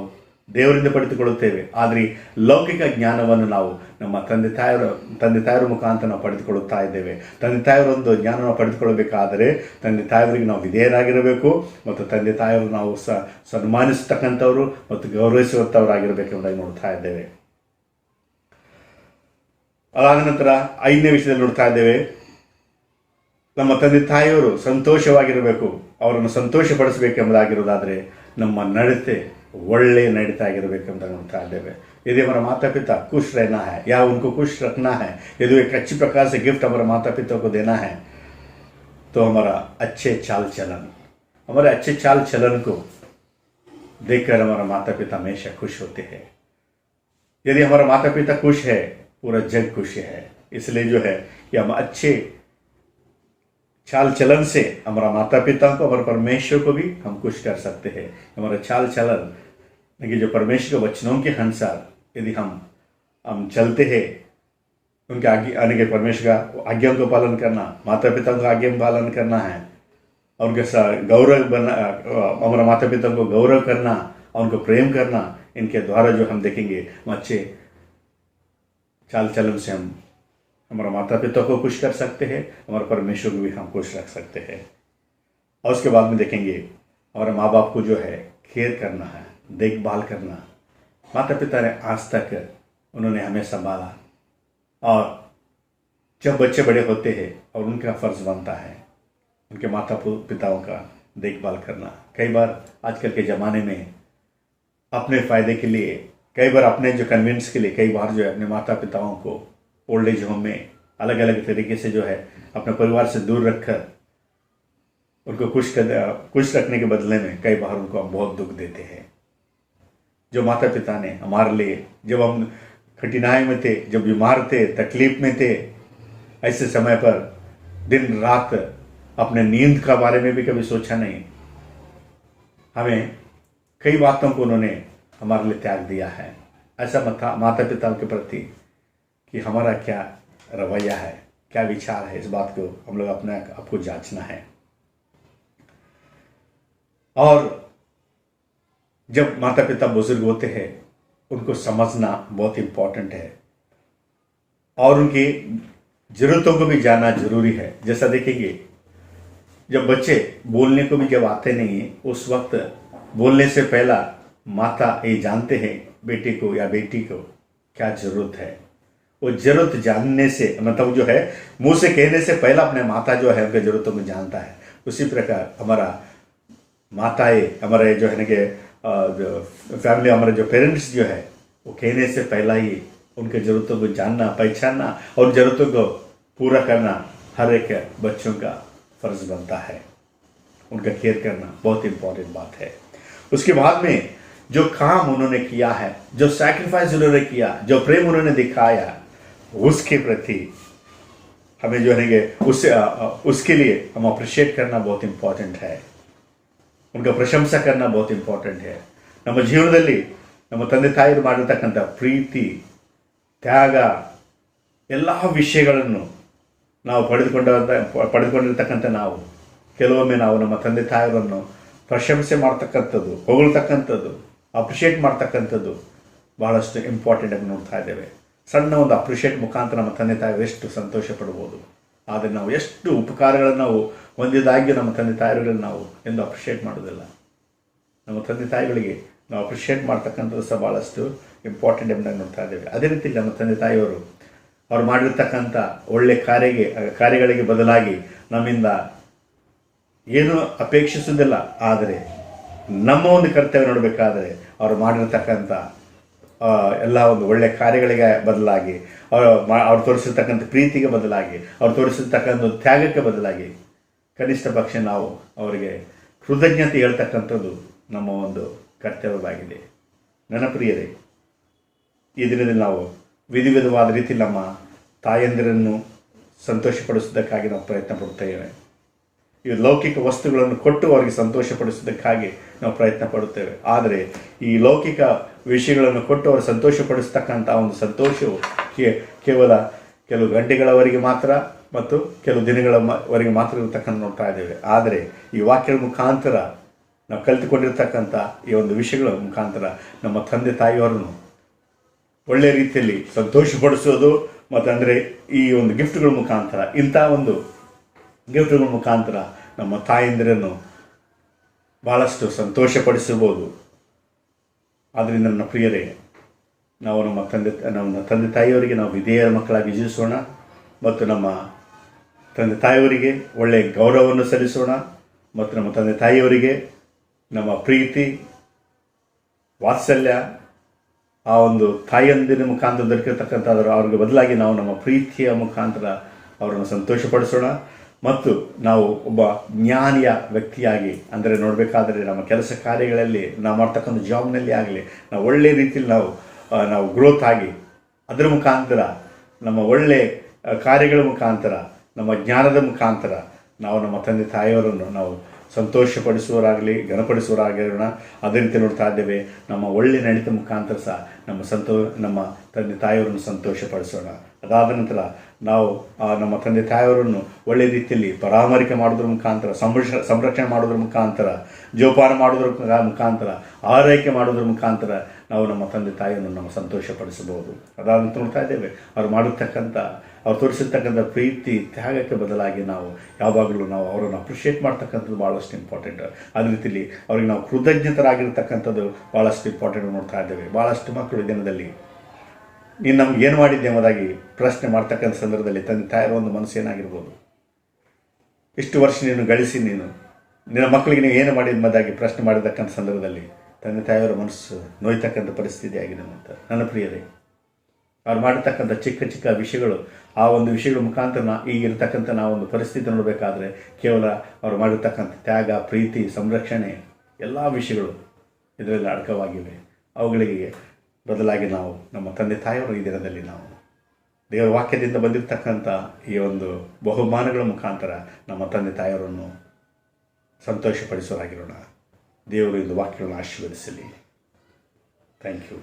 ದೇವರಿಂದ ಪಡೆದುಕೊಳ್ಳುತ್ತೇವೆ. ಆದರೆ ಲೌಕಿಕ ಜ್ಞಾನವನ್ನು ನಾವು ನಮ್ಮ ತಂದೆ ತಾಯಿಯರ ಮುಖಾಂತರ ನಾವು ಪಡೆದುಕೊಳ್ಳುತ್ತಾ ಇದ್ದೇವೆ. ತಂದೆ ತಾಯಿಯವರೊಂದು ಜ್ಞಾನವನ್ನು ಪಡೆದುಕೊಳ್ಳಬೇಕಾದರೆ ತಂದೆ ತಾಯಿಯವರಿಗೆ ನಾವು ವಿಧೇಯರಾಗಿರಬೇಕು ಮತ್ತು ತಂದೆ ತಾಯಿಯವರು ನಾವು ಸನ್ಮಾನಿಸತಕ್ಕಂಥವರು ಮತ್ತು ಗೌರವಿಸುವಂಥವರಾಗಿರಬೇಕೆಂಬುದಾಗಿ ನೋಡ್ತಾ ಇದ್ದೇವೆ. ಅದಾದ ನಂತರ 5ನೇ ವಿಷಯದಲ್ಲಿ ನೋಡ್ತಾ ಇದ್ದೇವೆ, ನಮ್ಮ ತಂದೆ ತಾಯಿಯವರು ಸಂತೋಷವಾಗಿರಬೇಕು, ಅವರನ್ನು ಸಂತೋಷಪಡಿಸಬೇಕೆಂಬುದಾಗಿರುವುದಾದರೆ ನಮ್ಮ ನಡತೆ ಒಳ್ಳೆಯ ನಡತೆ ಆಗಿರಬೇಕೆಂಬುದಾಗಿ ನೋಡ್ತಾ ಇದ್ದೇವೆ. यदि हमारा माता पिता खुश रहना है या उनको खुश रखना है, यदि एक अच्छी प्रकार से गिफ्ट हमारे माता पिता को देना है तो हमारा अच्छे चाल चलन को देखकर हमारा माता पिता हमेशा खुश होते हैं. यदि हमारा माता पिता खुश है पूरा जग खुश है. इसलिए जो है कि हम अच्छे चाल चलन से हमारा माता पिता को, हमारे परमेश्वर को भी हम खुश कर सकते हैं. हमारा चाल चलन कि जो परमेश्वर के वचनों के अनुसार यदि हम चलते हैं, उनके आने के परमेश्वर का आज्ञाओं को पालन करना, माता पिता का आज्ञा पालन करना है, और उनके गौरव बना, हमारा माता पिता को गौरव करना और उनको प्रेम करना, इनके द्वारा जो हम देखेंगे हम अच्छे चाल चलन से हम हमारा माता पिता को खुश कर सकते हैं, हमारे परमेश्वर को भी हम खुश रख सकते हैं. और उसके बाद में देखेंगे हमारे माँ बाप को जो है केयर करना है, देखभाल करना. माता पिता ने आज तक उन्होंने हमें संभाला और जब बच्चे बड़े होते हैं और उनका फ़र्ज़ बनता है उनके माता पिताओं का देखभाल करना। कई बार आजकल के ज़माने में अपने फ़ायदे के लिए, कई बार अपने जो कन्वीनियंस के लिए, कई बार जो है अपने माता पिताओं को ओल्ड एज होम में अलग अलग तरीके से जो है अपने परिवार से दूर रखकर उनको खुश रखने के बदले में कई बार उनको हम बहुत दुख देते हैं। जो माता पिता ने हमारे लिए, जब हम कठिनाई में थे, जब बीमार थे, तकलीफ में थे, ऐसे समय पर दिन रात अपने नींद का बारे में भी कभी सोचा नहीं। हमें कई बातों को उन्होंने हमारे लिए त्याग दिया है। ऐसा माता पिता के प्रति कि हमारा क्या रवैया है, क्या विचार है, इस बात को हम लोग अपने आपको जांचना है। और जब माता पिता बुजुर्ग होते हैं उनको समझना बहुत इम्पोर्टेंट है और उनकी ज़रूरतों को भी जानना जरूरी है। जैसा देखेंगे जब बच्चे बोलने को भी जब आते नहीं है उस वक्त बोलने से पहला माता ये जानते हैं बेटे को या बेटी को क्या ज़रूरत है। वो ज़रूरत जानने से मतलब जो है मुंह से कहने से पहला अपने माता जो है उनकी ज़रूरतों को जानता है। उसी प्रकार हमारा माताएं, हमारे जो है ना कि फैमिली, हमारे जो पेरेंट्स जो है वो कहने से पहला ही उनके ज़रूरतों को जानना, पहचानना और ज़रूरतों को पूरा करना हर एक बच्चों का फ़र्ज़ बनता है। उनका केयर करना बहुत इम्पोर्टेंट बात है। उसके बाद में जो काम उन्होंने किया है, जो सैक्रिफाइस उन्होंने किया, जो प्रेम उन्होंने दिखाया, उसके प्रति हमें जो है कि उसके लिए हम अप्रिशिएट करना बहुत इम्पोर्टेंट है। उनका प्रशंसा करना बहुत ಇಂಪಾರ್ಟೆಂಟ್ है। ನಮ್ಮ ಜೀವನದಲ್ಲಿ ನಮ್ಮ ತಂದೆ ತಾಯಿಯರು ಮಾಡಿರ್ತಕ್ಕಂಥ ಪ್ರೀತಿ, ತ್ಯಾಗ, ಎಲ್ಲ ವಿಷಯಗಳನ್ನು ನಾವು ಪಡೆದುಕೊಂಡಿರ್ತಕ್ಕಂಥ ನಾವು ಕೆಲವೊಮ್ಮೆ ನಾವು ನಮ್ಮ ತಂದೆ ತಾಯಿಯರನ್ನು ಪ್ರಶಂಸೆ ಮಾಡ್ತಕ್ಕಂಥದ್ದು, ಹೊಗಳ್ತಕ್ಕಂಥದ್ದು, ಅಪ್ರಿಷಿಯೇಟ್ ಮಾಡ್ತಕ್ಕಂಥದ್ದು ಬಹಳಷ್ಟು ಇಂಪಾರ್ಟೆಂಟ್ ಆಗಿ ನೋಡ್ತಾ ಇದ್ದೇವೆ। ಸಣ್ಣ ಒಂದು ಅಪ್ರಿಷಿಯೇಟ್ ಮುಖಾಂತರ ನಮ್ಮ ತಂದೆ ತಾಯಿಯರು ಎಷ್ಟು ಸಂತೋಷ ಪಡ್ಬೋದು, ಆದರೆ ನಾವು ಎಷ್ಟು ಉಪಕಾರಗಳನ್ನು ನಾವು ಹೊಂದಿದಾಗಿ ನಮ್ಮ ತಂದೆ ತಾಯಿಗಳನ್ನು ನಾವು ಎಂದು ಅಪ್ರಿಷಿಯೇಟ್ ಮಾಡೋದಿಲ್ಲ। ನಮ್ಮ ತಂದೆ ತಾಯಿಗಳಿಗೆ ನಾವು ಅಪ್ರಿಷಿಯೇಟ್ ಮಾಡ್ತಕ್ಕಂಥದ್ದು ಸಹ ಭಾಳಷ್ಟು ಇಂಪಾರ್ಟೆಂಟ್ ಎಂಬುದಾಗಿ ನೋಡ್ತಾ ಇದ್ದೇವೆ। ಅದೇ ರೀತಿ ನಮ್ಮ ತಂದೆ ತಾಯಿಯವರು ಅವ್ರು ಮಾಡಿರ್ತಕ್ಕಂಥ ಒಳ್ಳೆ ಕಾರ್ಯಗಳಿಗೆ ಬದಲಾಗಿ ನಮ್ಮಿಂದ ಏನೂ ಅಪೇಕ್ಷಿಸುವುದಿಲ್ಲ, ಆದರೆ ನಮ್ಮ ಒಂದು ಕರ್ತವ್ಯ ನೋಡಬೇಕಾದ್ರೆ ಅವರು ಮಾಡಿರ್ತಕ್ಕಂಥ ಎಲ್ಲ ಒಂದು ಒಳ್ಳೆ ಕಾರ್ಯಗಳಿಗೆ ಬದಲಾಗಿ ಅವ್ರು ತೋರಿಸಿರ್ತಕ್ಕಂಥ ಪ್ರೀತಿಗೆ ಬದಲಾಗಿ ಅವ್ರು ತೋರಿಸಿರ್ತಕ್ಕಂಥ ತ್ಯಾಗಕ್ಕೆ ಬದಲಾಗಿ ಕನಿಷ್ಠ ಪಕ್ಷ ನಾವು ಅವರಿಗೆ ಕೃತಜ್ಞತೆ ಹೇಳ್ತಕ್ಕಂಥದ್ದು ನಮ್ಮ ಒಂದು ಕರ್ತವ್ಯವಾಗಿದೆ। ನನ್ನ ಪ್ರಿಯರೇ, ಈ ದಿನದಲ್ಲಿ ನಾವು ವಿಧವಾದ ರೀತಿ ನಮ್ಮ ತಾಯಂದಿರನ್ನು ಸಂತೋಷಪಡಿಸೋದಕ್ಕಾಗಿ ನಾವು ಪ್ರಯತ್ನ ಪಡುತ್ತೇವೆ। ಈ ಲೌಕಿಕ ವಸ್ತುಗಳನ್ನು ಕೊಟ್ಟು ಅವರಿಗೆ ಸಂತೋಷಪಡಿಸೋದಕ್ಕಾಗಿ ನಾವು ಪ್ರಯತ್ನ ಪಡುತ್ತೇವೆ। ಆದರೆ ಈ ಲೌಕಿಕ ವಿಷಯಗಳನ್ನು ಕೊಟ್ಟು ಅವರು ಸಂತೋಷಪಡಿಸ್ತಕ್ಕಂಥ ಒಂದು ಸಂತೋಷವು ಕೇವಲ ಕೆಲವು ಗಂಟೆಗಳವರೆಗೆ ಮಾತ್ರ ಮತ್ತು ಕೆಲವು ದಿನಗಳವರೆಗೆ ಮಾತ್ರ ಇರತಕ್ಕಂಥ ನೋಡ್ತಾ ಇದ್ದೇವೆ। ಆದರೆ ಈ ವಾಕ್ಯಗಳ ಮುಖಾಂತರ ನಾವು ಕಲಿತುಕೊಂಡಿರ್ತಕ್ಕಂಥ ಈ ಒಂದು ವಿಷಯಗಳ ಮುಖಾಂತರ ನಮ್ಮ ತಂದೆ ತಾಯಿಯವರನ್ನು ಒಳ್ಳೆಯ ರೀತಿಯಲ್ಲಿ ಸಂತೋಷಪಡಿಸೋದು ಮತ್ತು ಅಂದರೆ ಈ ಒಂದು ಗಿಫ್ಟ್ಗಳ ಮುಖಾಂತರ, ಇಂಥ ಒಂದು ಗಿಫ್ಟ್ಗಳ ಮುಖಾಂತರ ನಮ್ಮ ತಾಯಂದಿರನ್ನು ಭಾಳಷ್ಟು ಸಂತೋಷಪಡಿಸಬಹುದು। ಆದ್ದರಿಂದ ನನ್ನ ಪ್ರಿಯರೇ, ನಾವು ನಮ್ಮ ತಂದೆ ತಾಯಿಯವರಿಗೆ ನಾವು ವಿಧೇಯರ ಮಕ್ಕಳಾಗಿ ಜೀವಿಸೋಣ ಮತ್ತು ನಮ್ಮ ತಂದೆ ತಾಯಿಯವರಿಗೆ ಒಳ್ಳೆಯ ಗೌರವವನ್ನು ಸಲ್ಲಿಸೋಣ ಮತ್ತು ನಮ್ಮ ತಂದೆ ತಾಯಿಯವರಿಗೆ ನಮ್ಮ ಪ್ರೀತಿ, ವಾತ್ಸಲ್ಯ, ಆ ಒಂದು ತಾಯಿಯಂದಿನ ಮುಖಾಂತರ ದೊರಕಿರ್ತಕ್ಕಂಥದ್ದು ಅವ್ರಿಗೆ ಬದಲಾಗಿ ನಾವು ನಮ್ಮ ಪ್ರೀತಿಯ ಮುಖಾಂತರ ಅವರನ್ನು ಸಂತೋಷಪಡಿಸೋಣ ಮತ್ತು ನಾವು ಒಬ್ಬ ಜ್ಞಾನಿಯ ವ್ಯಕ್ತಿಯಾಗಿ, ಅಂದರೆ ನೋಡಬೇಕಾದರೆ ನಮ್ಮ ಕೆಲಸ ಕಾರ್ಯಗಳಲ್ಲಿ ನಾವು ಮಾಡ್ತಕ್ಕಂಥ ಜಾಬ್ನಲ್ಲಿ ಆಗಲಿ ನಾವು ಒಳ್ಳೆಯ ರೀತಿಯಲ್ಲಿ ನಾವು ಗ್ರೋತ್ ಆಗಿ ಅದರ ಮುಖಾಂತರ ನಮ್ಮ ಒಳ್ಳೆಯ ಕಾರ್ಯಗಳ ಮುಖಾಂತರ ನಮ್ಮ ಜ್ಞಾನದ ಮುಖಾಂತರ ನಾವು ನಮ್ಮ ತಂದೆ ತಾಯಿಯವರನ್ನು ನಾವು ಸಂತೋಷಪಡಿಸುವವರಾಗಲಿ ಘನಪಡಿಸುವವರಾಗಿರೋಣ। ಅದೇ ರೀತಿ ನೋಡ್ತಾ ಇದ್ದೇವೆ, ನಮ್ಮ ಒಳ್ಳೆಯ ನಡೀತ ಮುಖಾಂತರ ಸಹ ನಮ್ಮ ತಂದೆ ತಾಯಿಯವರನ್ನು ಸಂತೋಷಪಡಿಸೋಣ। ಅದಾದ ನಂತರ ನಾವು ನಮ್ಮ ತಂದೆ ತಾಯಿಯವರನ್ನು ಒಳ್ಳೆಯ ರೀತಿಯಲ್ಲಿ ಪರಾಮರಿಕೆ ಮಾಡೋದ್ರ ಮುಖಾಂತರ, ಸಂರಕ್ಷಣೆ ಮಾಡೋದ್ರ ಮುಖಾಂತರ, ಜೋಪಾನ ಮಾಡೋದ್ರ ಮುಖಾಂತರ, ಆರೈಕೆ ಮಾಡೋದ್ರ ಮುಖಾಂತರ ನಾವು ನಮ್ಮ ತಂದೆ ತಾಯಿಯನ್ನು ನಾವು ಸಂತೋಷಪಡಿಸಬಹುದು। ಅದಾದ ನಂತರ ನೋಡ್ತಾ ಇದ್ದೇವೆ, ಅವ್ರು ತೋರಿಸಿರ್ತಕ್ಕಂಥ ಪ್ರೀತಿ, ತ್ಯಾಗಕ್ಕೆ ಬದಲಾಗಿ ನಾವು ಯಾವಾಗಲೂ ನಾವು ಅವರನ್ನು ಅಪ್ರಿಷಿಯೇಟ್ ಮಾಡ್ತಕ್ಕಂಥದ್ದು ಭಾಳಷ್ಟು ಇಂಪಾರ್ಟೆಂಟ್। ಅದೇ ರೀತಿಯಲ್ಲಿ ಅವ್ರಿಗೆ ನಾವು ಕೃತಜ್ಞತರಾಗಿರ್ತಕ್ಕಂಥದ್ದು ಭಾಳಷ್ಟು ಇಂಪಾರ್ಟೆಂಟ್ ನೋಡ್ತಾ ಇದ್ದೇವೆ। ಭಾಳಷ್ಟು ಮಕ್ಕಳು ದಿನದಲ್ಲಿ ನೀನು ನಮ್ಗೆ ಏನು ಮಾಡಿದ್ದೆ ಎಂಬುದಾಗಿ ಪ್ರಶ್ನೆ ಮಾಡ್ತಕ್ಕಂಥ ಸಂದರ್ಭದಲ್ಲಿ ತಂದೆ ತಾಯಿರ ಒಂದು ಮನಸ್ಸು ಏನಾಗಿರ್ಬೋದು. ಇಷ್ಟು ವರ್ಷ ನೀನು ಗಳಿಸಿ ನಿನ್ನ ಮಕ್ಕಳಿಗೆ ನೀವು ಏನು ಮಾಡಿದ ಎಂಬುದಾಗಿ ಪ್ರಶ್ನೆ ಮಾಡಿರ್ತಕ್ಕಂಥ ಸಂದರ್ಭದಲ್ಲಿ ತಂದೆ ತಾಯಿಯವರ ಮನಸ್ಸು ನೋಯ್ತಕ್ಕಂಥ ಪರಿಸ್ಥಿತಿ ಆಗಿದೆ ಅಂತ ನನ್ನ ಪ್ರಿಯರೇ. ಅವ್ರು ಮಾಡಿರ್ತಕ್ಕಂಥ ಚಿಕ್ಕ ಚಿಕ್ಕ ವಿಷಯಗಳು, ಆ ಒಂದು ವಿಷಯಗಳ ಮುಖಾಂತರ ಈಗಿರ್ತಕ್ಕಂಥ ನಾವೊಂದು ಪರಿಸ್ಥಿತಿ ನೋಡಬೇಕಾದ್ರೆ ಕೇವಲ ಅವರು ಮಾಡಿರ್ತಕ್ಕಂಥ ತ್ಯಾಗ, ಪ್ರೀತಿ, ಸಂರಕ್ಷಣೆ ಎಲ್ಲ ವಿಷಯಗಳು ಇದರಲ್ಲಿ ಅಡಕವಾಗಿವೆ. ಅವುಗಳಿಗೆ ಬದಲಾಗಿ ನಾವು ನಮ್ಮ ತಂದೆ ತಾಯಿಯವರು ಈ ದಿನದಲ್ಲಿ ನಾವು ದೇವರ ವಾಕ್ಯದಿಂದ ಬಂದಿರತಕ್ಕಂಥ ಈ ಒಂದು ಬಹುಮಾನಗಳ ಮುಖಾಂತರ ನಮ್ಮ ತಂದೆ ತಾಯಿಯವರನ್ನು ಸಂತೋಷಪಡಿಸೋರಾಗಿರೋಣ. ದೇವರು ಇಂದು ವಾಕ್ಯಗಳನ್ನು ಆಶೀರ್ವದಿಸಲಿ. Thank you.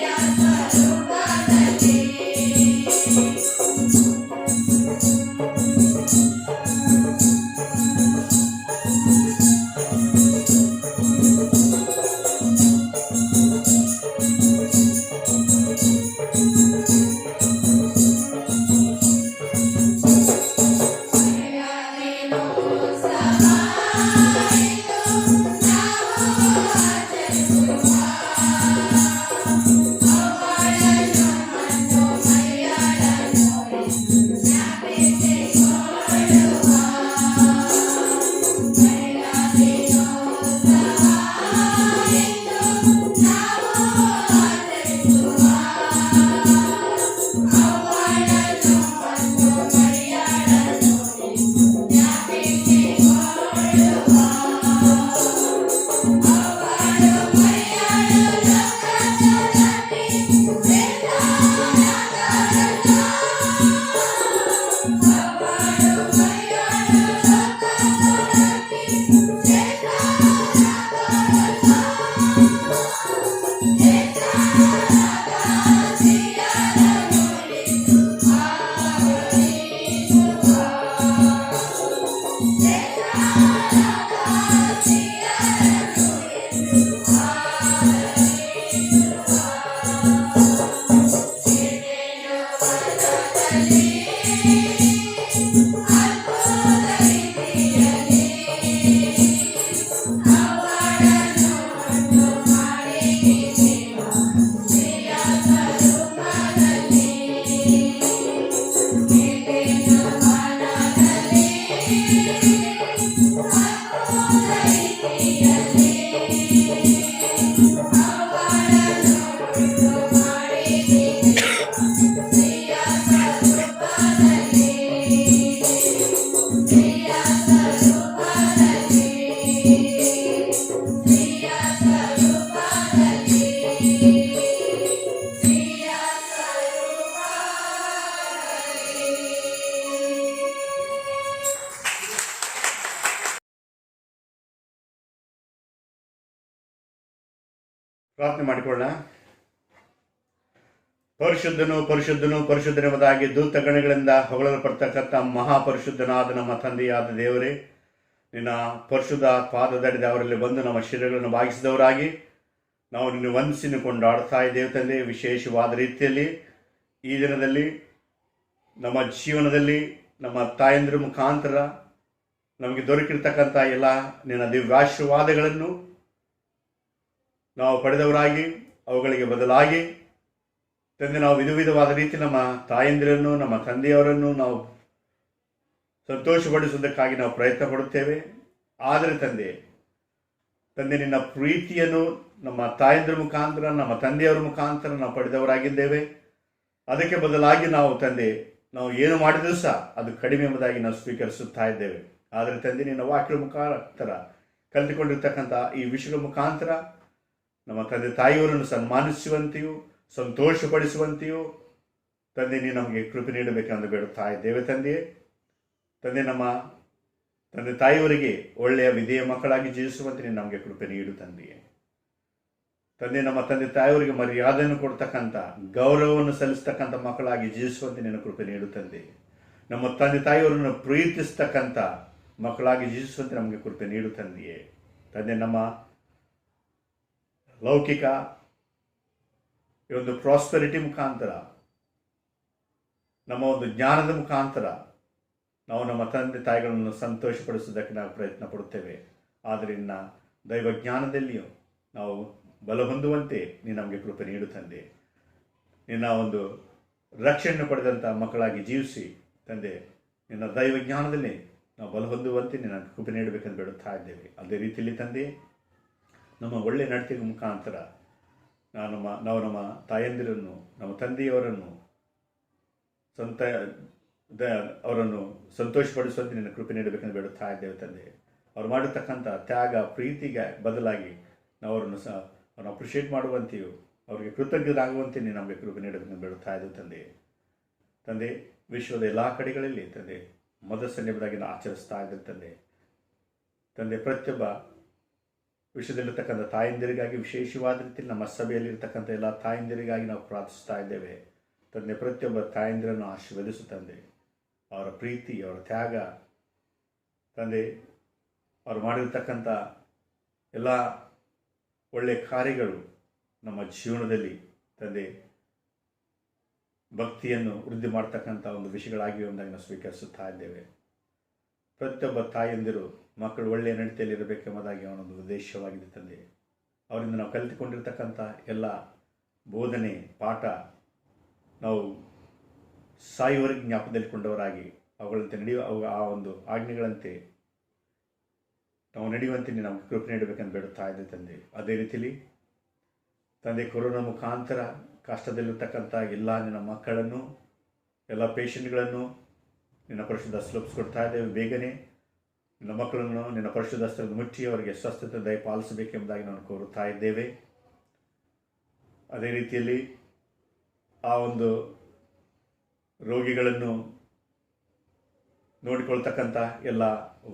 Yeah. ಪ್ರಾರ್ಥನೆ ಮಾಡಿಕೊಳ್ಳೋಣ. ಪರಿಶುದ್ಧನು ಪರಿಶುದ್ಧನು ಪರಿಶುದ್ಧನೆಂಬುದಾಗಿ ದೂತಗಣಗಳಿಂದ ಹೊಗಳಲ್ಪಡ್ತಕ್ಕಂಥ ಮಹಾಪರಿಶುದ್ಧನಾದ ನಮ್ಮ ತಂದೆಯಾದ ದೇವರೇ, ನಿನ್ನ ಪರಿಶುದ್ಧ ಪಾದದಡಿದ ಅವರಲ್ಲಿ ಬಂದು ನಮ್ಮ ಶಿರಗಳನ್ನು ಭಾಗಿಸಿದವರಾಗಿ ನಾವು ನಿನ್ನ ವಂದಿಸಿನ ಕೊಂಡಾಡ್ತಾ ಇದ್ದೇವೆ ತಂದೆ. ವಿಶೇಷವಾದ ರೀತಿಯಲ್ಲಿ ಈ ದಿನದಲ್ಲಿ ನಮ್ಮ ಜೀವನದಲ್ಲಿ ನಮ್ಮ ತಾಯಂದಿರ ಮುಖಾಂತರ ನಮಗೆ ದೊರಕಿರ್ತಕ್ಕಂಥ ಎಲ್ಲ ನಿನ್ನ ದಿವ್ಯಾಶೀರ್ವಾದಗಳನ್ನು ನಾವು ಪಡೆದವರಾಗಿ ಅವುಗಳಿಗೆ ಬದಲಾಗಿ ತಂದೆ ನಾವು ವಿಧವಾದ ರೀತಿ ನಮ್ಮ ತಾಯಂದಿರನ್ನು ನಮ್ಮ ತಂದೆಯವರನ್ನು ನಾವು ಸಂತೋಷಪಡಿಸುವುದಕ್ಕಾಗಿ ನಾವು ಪ್ರಯತ್ನ ಪಡುತ್ತೇವೆ. ಆದರೆ ತಂದೆ ನಿನ್ನ ಪ್ರೀತಿಯನ್ನು ನಮ್ಮ ತಾಯಂದಿರ ಮುಖಾಂತರ ನಮ್ಮ ತಂದೆಯವರ ಮುಖಾಂತರ ನಾವು ಪಡೆದವರಾಗಿದ್ದೇವೆ. ಅದಕ್ಕೆ ಬದಲಾಗಿ ನಾವು ತಂದೆ ನಾವು ಏನು ಮಾಡಿದರೂ ಸಹ ಅದು ಕಡಿಮೆ ಎಂಬುದಾಗಿ ನಾವು ಸ್ವೀಕರಿಸುತ್ತಾ ಇದ್ದೇವೆ. ಆದರೆ ತಂದೆ ನಿನ್ನ ವಾಕ್ಯಗಳ ಮುಖಾಂತರ ಕಲಿತುಕೊಂಡಿರ್ತಕ್ಕಂಥ ಈ ವಿಷಯಗಳ ಮುಖಾಂತರ ನಮ್ಮ ತಂದೆ ತಾಯಿಯವರನ್ನು ಸನ್ಮಾನಿಸುವಂತೆಯೂ ಸಂತೋಷಪಡಿಸುವಂತೆಯೂ ತಂದೆ ನೀನು ನಮಗೆ ಕೃಪೆ ನೀಡಬೇಕೆಂದು ಬೇಡುತ್ತಾ ಇದ್ದೇವೆ ತಂದೆಯೇ. ನಮ್ಮ ತಂದೆ ತಾಯಿಯವರಿಗೆ ಒಳ್ಳೆಯ ವಿಧೇಯ ಮಕ್ಕಳಾಗಿ ಜೀವಿಸುವಂತೆ ನೀನು ನಮಗೆ ಕೃಪೆ ನೀಡು ತಂದೆಯೇ. ನಮ್ಮ ತಂದೆ ತಾಯಿಯವರಿಗೆ ಮರ್ಯಾದೆಯನ್ನು ಕೊಡ್ತಕ್ಕಂಥ ಗೌರವವನ್ನು ಸಲ್ಲಿಸ್ತಕ್ಕಂಥ ಮಕ್ಕಳಾಗಿ ಜೀವಿಸುವಂತೆ ನೀನು ಕೃಪೆ ನೀಡು ತಂದೆ. ನಮ್ಮ ತಂದೆ ತಾಯಿಯವರನ್ನು ಪ್ರೀತಿಸ್ತಕ್ಕಂಥ ಮಕ್ಕಳಾಗಿ ಜೀವಿಸುವಂತೆ ನಮಗೆ ಕೃಪೆ ನೀಡು ತಂದೆಯೇ. ನಮ್ಮ ಲೌಕಿಕ ಈ ಒಂದು ಪ್ರಾಸ್ಪೆರಿಟಿ ಮುಖಾಂತರ ನಮ್ಮ ಒಂದು ಜ್ಞಾನದ ಮುಖಾಂತರ ನಾವು ನಮ್ಮ ತಂದೆ ತಾಯಿಗಳನ್ನು ಸಂತೋಷಪಡಿಸುವುದಕ್ಕೆ ನಾವು ಪ್ರಯತ್ನ ಪಡುತ್ತೇವೆ. ಆದರೆ ನಿನ್ನ ದೈವ ಜ್ಞಾನದಲ್ಲಿಯೂ ನಾವು ಬಲ ಹೊಂದುವಂತೆ ನೀನು ನಮಗೆ ಕೃಪೆ ನೀಡು ತಂದೆ. ನಿನ್ನ ಒಂದು ರಕ್ಷಣೆ ಪಡೆದಂಥ ಮಕ್ಕಳಾಗಿ ಜೀವಿಸಿ ತಂದೆ ನಿನ್ನ ದೈವ ಜ್ಞಾನದಲ್ಲಿ ನಾವು ಬಲ ಹೊಂದುವಂತೆ ನಿನ್ನ ಕೃಪೆ ನೀಡಬೇಕೆಂದು ಬೇಡುತ್ತಾ ಇದ್ದೇವೆ. ಅದೇ ರೀತಿಯಲ್ಲಿ ತಂದೆ ನಮ್ಮ ಒಳ್ಳೆಯ ನಡತೆಯ ಮುಖಾಂತರ ನಾವು ನಮ್ಮ ತಾಯಂದಿರನ್ನು ನಮ್ಮ ತಂದೆಯವರನ್ನು ಅವರನ್ನು ಸಂತೋಷಪಡಿಸುವಂತೆ ನಿನ್ನ ಕೃಪೆ ನೀಡಬೇಕೆಂದು ಬೇಡುತ್ತಾ ಇದ್ದೇವೆ ತಂದೆ. ಅವ್ರು ಮಾಡಿರ್ತಕ್ಕಂಥ ತ್ಯಾಗ ಪ್ರೀತಿಗೆ ಬದಲಾಗಿ ನಾವು ಅವ್ರನ್ನ ಅಪ್ರಿಷಿಯೇಟ್ ಮಾಡುವಂತೆಯೂ ಅವರಿಗೆ ಕೃತಜ್ಞರಾಗುವಂತೆ ನೀನು ನಮಗೆ ಕೃಪೆ ನೀಡಬೇಕೆಂದು ಬೇಡುತ್ತಾ ಇದ್ದೇವೆ ತಂದೆ. ವಿಶ್ವದ ಎಲ್ಲ ಕಡೆಗಳಲ್ಲಿ ತಂದೆ ಮದರ್ಸ್ ಡೇ ಎಂಬುದಾಗಿ ನಾವು ಆಚರಿಸ್ತಾ ಇದ್ದೇವೆ ತಂದೆ. ಪ್ರತಿಯೊಬ್ಬ ವಿಶ್ವದಲ್ಲಿರ್ತಕ್ಕಂಥ ತಾಯಂದಿರಿಗಾಗಿ ವಿಶೇಷವಾದ ರೀತಿಯಲ್ಲಿ ನಮ್ಮ ಸಭೆಯಲ್ಲಿರ್ತಕ್ಕಂಥ ಎಲ್ಲ ತಾಯಂದಿರಿಗಾಗಿ ನಾವು ಪ್ರಾರ್ಥಿಸ್ತಾ ಇದ್ದೇವೆ ತಂದೆ. ಪ್ರತಿಯೊಬ್ಬ ತಾಯಂದಿರನ್ನು ಆಶೀರ್ವದಿಸು ತಂದೆ. ಅವರ ಪ್ರೀತಿ ಅವರ ತ್ಯಾಗ ತಂದೆ, ಅವರು ಮಾಡಿರ್ತಕ್ಕಂಥ ಎಲ್ಲ ಒಳ್ಳೆಯ ಕಾರ್ಯಗಳು ನಮ್ಮ ಜೀವನದಲ್ಲಿ ತಂದೆ ಭಕ್ತಿಯನ್ನು ವೃದ್ಧಿ ಮಾಡ್ತಕ್ಕಂಥ ಒಂದು ವಿಷಯಗಳಾಗಿವೆ ಎಂಬುದಾಗಿ ನಾವು ಸ್ವೀಕರಿಸುತ್ತಾ ಇದ್ದೇವೆ. ಪ್ರತಿಯೊಬ್ಬ ತಾಯಂದಿರು ಮಕ್ಕಳು ಒಳ್ಳೆಯ ನಡತೆಯಲ್ಲಿ ಇರಬೇಕೆಂಬುದಾಗಿ ಅವನೊಂದು ಉದ್ದೇಶವಾಗಿದೆ ತಂದೆ. ಅವರಿಂದ ನಾವು ಕಲಿತುಕೊಂಡಿರ್ತಕ್ಕಂಥ ಎಲ್ಲ ಬೋಧನೆ ಪಾಠ ನಾವು ಸಾಯುವವರೆಗೆ ಜ್ಞಾಪಕದಲ್ಲಿಕೊಂಡವರಾಗಿ ಅವುಗಳಂತೆ ಆ ಒಂದು ಆಜ್ಞೆಗಳಂತೆ ನಾವು ನಡೆಯುವಂತೆ ನಮಗೆ ಕೃಪೆ ನೀಡಬೇಕೆಂದು ಬೇಡುತ್ತಾ ಇದೆ ತಂದೆ. ಅದೇ ರೀತಿಯಲ್ಲಿ ತಂದೆ ಕೊರೋನಾ ಮುಖಾಂತರ ಕಷ್ಟದಲ್ಲಿರ್ತಕ್ಕಂಥ ಎಲ್ಲ ನಿನ್ನ ಮಕ್ಕಳನ್ನು ಎಲ್ಲ ಪೇಷಂಟ್ಗಳನ್ನು ನಿನ್ನ ಪರಿಶುದ್ಧ ಕೊಡ್ತಾ ಇದ್ದೇವೆ. ಬೇಗನೆ ನಿನ್ನ ಮಕ್ಕಳನ್ನು ನಿನ್ನ ಪರಿಶುದ್ಧ ಹಸ್ತದಿಂದ ಮುಚ್ಚಿ ಅವರಿಗೆ ಸ್ವಸ್ಥತೆ ದಯಪಾಲಿಸಬೇಕೆಂಬುದಾಗಿ ನಾವು ಕೋರುತ್ತಾ ಇದ್ದೇವೆ. ಅದೇ ರೀತಿಯಲ್ಲಿ ಆ ಒಂದು ರೋಗಿಗಳನ್ನು ನೋಡಿಕೊಳ್ತಕ್ಕಂಥ ಎಲ್ಲ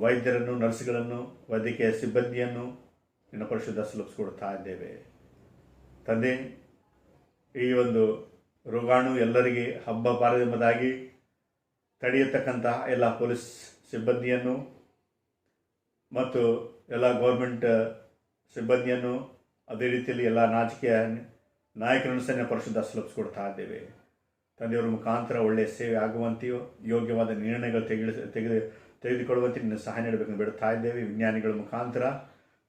ವೈದ್ಯರನ್ನು ನರ್ಸ್ಗಳನ್ನು ವೈದ್ಯಕೀಯ ಸಿಬ್ಬಂದಿಯನ್ನು ನಿನ್ನ ಪರಿಶುದ್ಧ ಕೊಡ್ತಾ ಇದ್ದೇವೆ ತಂದೆ. ಈ ಒಂದು ರೋಗಾಣು ಎಲ್ಲರಿಗೆ ಹಬ್ಬ ಬಾರದೆಂಬುದಾಗಿ ತಡೆಯತಕ್ಕಂಥ ಎಲ್ಲ ಪೊಲೀಸ್ ಸಿಬ್ಬಂದಿಯನ್ನು ಮತ್ತು ಎಲ್ಲ ಗೌರ್ಮೆಂಟ್ ಸಿಬ್ಬಂದಿಯನ್ನು ಅದೇ ರೀತಿಯಲ್ಲಿ ಎಲ್ಲ ರಾಜಕೀಯ ನಾಯಕರನ್ನು ಸಹ ಪರಿಶುದ್ಧ ಕೊಡ್ತಾ ಇದ್ದೇವೆ ತಂದೆಯವರ ಮುಖಾಂತರ ಒಳ್ಳೆಯ ಸೇವೆ ಆಗುವಂತೆಯೋ ಯೋಗ್ಯವಾದ ನಿರ್ಣಯಗಳು ತೆಗೆದುಕೊಳ್ಳುವಂತೆ ನಿನ್ನ ಸಹಾಯ ನೀಡಬೇಕೆಂದು ಬೇಡುತ್ತಾ ಇದ್ದೇವೆ. ವಿಜ್ಞಾನಿಗಳ ಮುಖಾಂತರ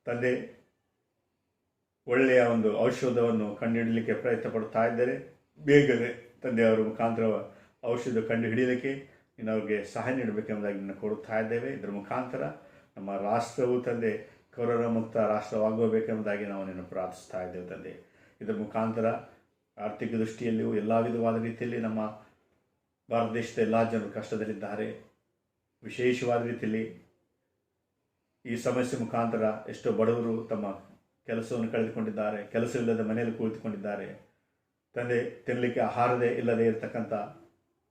ತಂದೆ ಒಳ್ಳೆಯ ಒಂದು ಔಷಧವನ್ನು ಕಂಡುಹಿಡಲಿಕ್ಕೆ ಪ್ರಯತ್ನ ಪಡುತ್ತಾ ಇದ್ದಾರೆ. ಬೇಗನೆ ತಂದೆಯವರ ಮುಖಾಂತರ ಔಷಧ ಕಂಡು ಹಿಡಿಯಲಿಕ್ಕೆ ನೀನು ಅವ್ರಿಗೆ ಸಹಾಯ ನೀಡಬೇಕೆಂಬುದಾಗಿ ನಿನ್ನ ಕೋರುತ್ತಾ ಇದ್ದೇವೆ. ಇದರ ಮುಖಾಂತರ ನಮ್ಮ ರಾಷ್ಟ್ರವು ತಂದೆ ಕೊರೋನಾ ಮುಕ್ತ ರಾಷ್ಟ್ರವಾಗಬೇಕೆಂಬುದಾಗಿ ನಾವು ನಿನ್ನ ಪ್ರಾರ್ಥಿಸ್ತಾ ಇದ್ದೇವೆ ತಂದೆ. ಇದರ ಮುಖಾಂತರ ಆರ್ಥಿಕ ದೃಷ್ಟಿಯಲ್ಲಿಯೂ ಎಲ್ಲ ವಿಧವಾದ ರೀತಿಯಲ್ಲಿ ನಮ್ಮ ಭಾರತ ದೇಶದ ಎಲ್ಲ ಜನರು ಕಷ್ಟದಲ್ಲಿದ್ದಾರೆ. ವಿಶೇಷವಾದ ರೀತಿಯಲ್ಲಿ ಈ ಸಮಸ್ಯೆ ಮುಖಾಂತರ ಎಷ್ಟೋ ಬಡವರು ತಮ್ಮ ಕೆಲಸವನ್ನು ಕಳೆದುಕೊಂಡಿದ್ದಾರೆ, ಕೆಲಸವಿಲ್ಲದ ಮನೆಯಲ್ಲಿ ಕುಳಿತುಕೊಂಡಿದ್ದಾರೆ ತಂದೆ. ತಿನ್ನಲಿಕ್ಕೆ ಆಹಾರದೇ ಇಲ್ಲದೆ ಇರತಕ್ಕಂಥ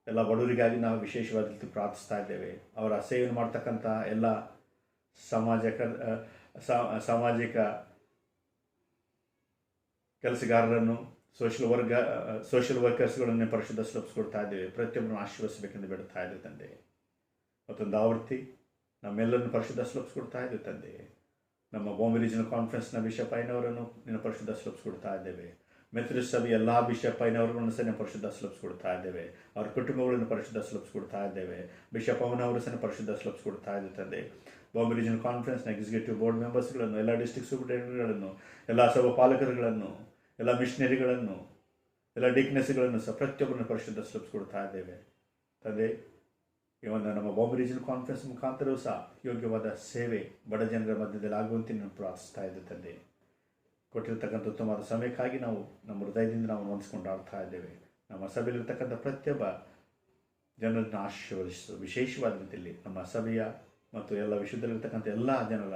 ಎಲ್ಲ ಬಡವರಿಗಾಗಿ ನಾವು ವಿಶೇಷವಾದ ರೀತಿ ಪ್ರಾರ್ಥಿಸ್ತಾ ಇದ್ದೇವೆ. ಅವರ ಸೇವೆಯನ್ನು ಮಾಡ್ತಕ್ಕಂಥ ಎಲ್ಲ ಸಾಮಾಜಿಕ ಕೆಲಸಗಾರರನ್ನು ಸೋಷಿಯಲ್ ವರ್ಕರ್ಸ್ಗಳನ್ನು ಪರಿಶುದ್ಧ ಕೊಡ್ತಾ ಇದ್ದೇವೆ. ಪ್ರತಿಯೊಬ್ಬರನ್ನು ಆಶೀರ್ವದಿಸಬೇಕೆಂದು ಬಿಡ್ತಾ ಇದ್ದೇವೆ ತಂದೆ. ಮತ್ತೊಂದು ಆವೃತ್ತಿ ನಮ್ಮೆಲ್ಲರನ್ನು ಪರಿಶುದ್ಧ ಕೊಡ್ತಾ ಇದ್ದೇವೆ ತಂದೆ. ನಮ್ಮ ಬಾಂಬೆ ರೀಜನಲ್ ಕಾನ್ಫರೆನ್ಸ್ನ ಬಿಷಪ್ ಐನವರನ್ನು ನಿನ್ನ ಪರಿಶುದ್ಧ ಕೊಡ್ತಾ ಇದ್ದೇವೆ. ಮೆಥಡಿಸ್ಟ್ ಸಭೆಯ ಎಲ್ಲ ಬಿಷಪ್ ಐನವರುಗಳನ್ನು ಸಹ ಪರಿಶುದ್ಧ ಕೊಡ್ತಾ ಇದ್ದೇವೆ. ಅವ್ರ ಕುಟುಂಬಗಳನ್ನು ಪರಿಶುದ್ಧ ಕೊಡ್ತಾ ಇದ್ದೇವೆ. ಬಿಷಪ್ ಅವನವರು ಸಹ ಪರಿಶುದ್ಧ ಕೊಡ್ತಾ ಇದ್ದೇವೆ ತಂದೆ. ಬಾಂಬೆ ರೀಜನಲ್ ಕಾನ್ಫರೆನ್ಸ್ನ ಎಕ್ಸಿಕ್ಯೂಟಿವ್ ಬೋರ್ಡ್ ಮೆಂಬರ್ಸ್ಗಳನ್ನು, ಎಲ್ಲ ಡಿಸ್ಟ್ರಿಕ್ಟ್ ಸೂಪರಿಂಟೆಂಡೆಂಟ್ಗಳನ್ನು, ಎಲ್ಲ ಸಭಾ ಪಾಲಕರುಗಳನ್ನು, ಎಲ್ಲ ಮಿಷನರಿಗಳನ್ನು, ಎಲ್ಲ ಡಿಕ್ನೆಸ್ಗಳನ್ನು ಸಹ ಪ್ರತಿಯೊಬ್ಬರನ್ನು ಪರಿಶುದ್ಧ ಕೊಡ್ತಾ ಇದ್ದೇವೆ ತಂದೆ. ಇವನ್ನ ನಮ್ಮ ಬಾಂಬೆ ರೀಜನಲ್ ಕಾನ್ಫರೆನ್ಸ್ ಮುಖಾಂತರವೂ ಸಹ ಯೋಗ್ಯವಾದ ಸೇವೆ ಬಡ ಜನರ ಮಧ್ಯದಲ್ಲಿ ಆಗುವಂತೆ ನಾನು ಪ್ರಾರ್ಥಿಸ್ತಾ ಇದ್ದೆ ತಂದೆ. ಕೊಟ್ಟಿರ್ತಕ್ಕಂಥ ಉತ್ತಮವಾದ ಸಮಯಕ್ಕಾಗಿ ನಾವು ನಮ್ಮ ಹೃದಯದಿಂದ ನಾವು ಹೊಂದಿಸ್ಕೊಂಡು ಆಡ್ತಾ ಇದ್ದೇವೆ. ನಮ್ಮ ಸಭೆಯಲ್ಲಿರ್ತಕ್ಕಂಥ ಪ್ರತಿಯೊಬ್ಬ ಜನರನ್ನು ಆಶೀರ್ವದಿಸು. ವಿಶೇಷವಾದ ರೀತಿಯಲ್ಲಿ ನಮ್ಮ ಸಭೆಯ ಮತ್ತು ಎಲ್ಲ ವಿಶ್ವದಲ್ಲಿರ್ತಕ್ಕಂಥ ಎಲ್ಲ ಜನರ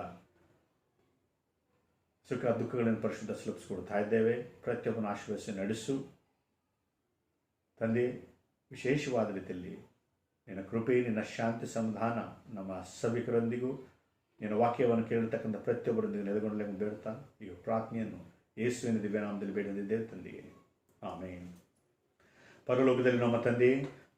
ಸುಖ ದುಃಖಗಳನ್ನು ಪರಿಶುದ್ಧ ಕೊಡ್ತಾ ಇದ್ದೇವೆ. ಪ್ರತಿಯೊಬ್ಬನ ಆಶೀರ್ವದಿಸಿ ನಡೆಸು ತಂದೆ. ವಿಶೇಷವಾದ ರೀತಿಯಲ್ಲಿ ನಿನ್ನ ಕೃಪೆ, ನಿನ್ನ ಶಾಂತಿ, ಸಮಾಧಾನ ನಮ್ಮ ಸಭಿಕರೊಂದಿಗೂ ನಿನ್ನ ವಾಕ್ಯವನ್ನು ಕೇಳಿರ್ತಕ್ಕಂಥ ಪ್ರತಿಯೊಬ್ಬರೊಂದಿಗೆ ನೆಲೆಗೊಂಡಲೆಂದು ಬೇಡ್ತಾ ಈ ಪ್ರಾರ್ಥನೆಯನ್ನು ಯೇಸುವಿನ ದಿವ್ಯನಾಮದಲ್ಲಿ ಬೇಡಿದ್ದೇವೆ ತಂದೆಯೇ, ಆಮೇನ್. ಪರಲೋಕದಲ್ಲಿ ನಮ್ಮ ತಂದೆ,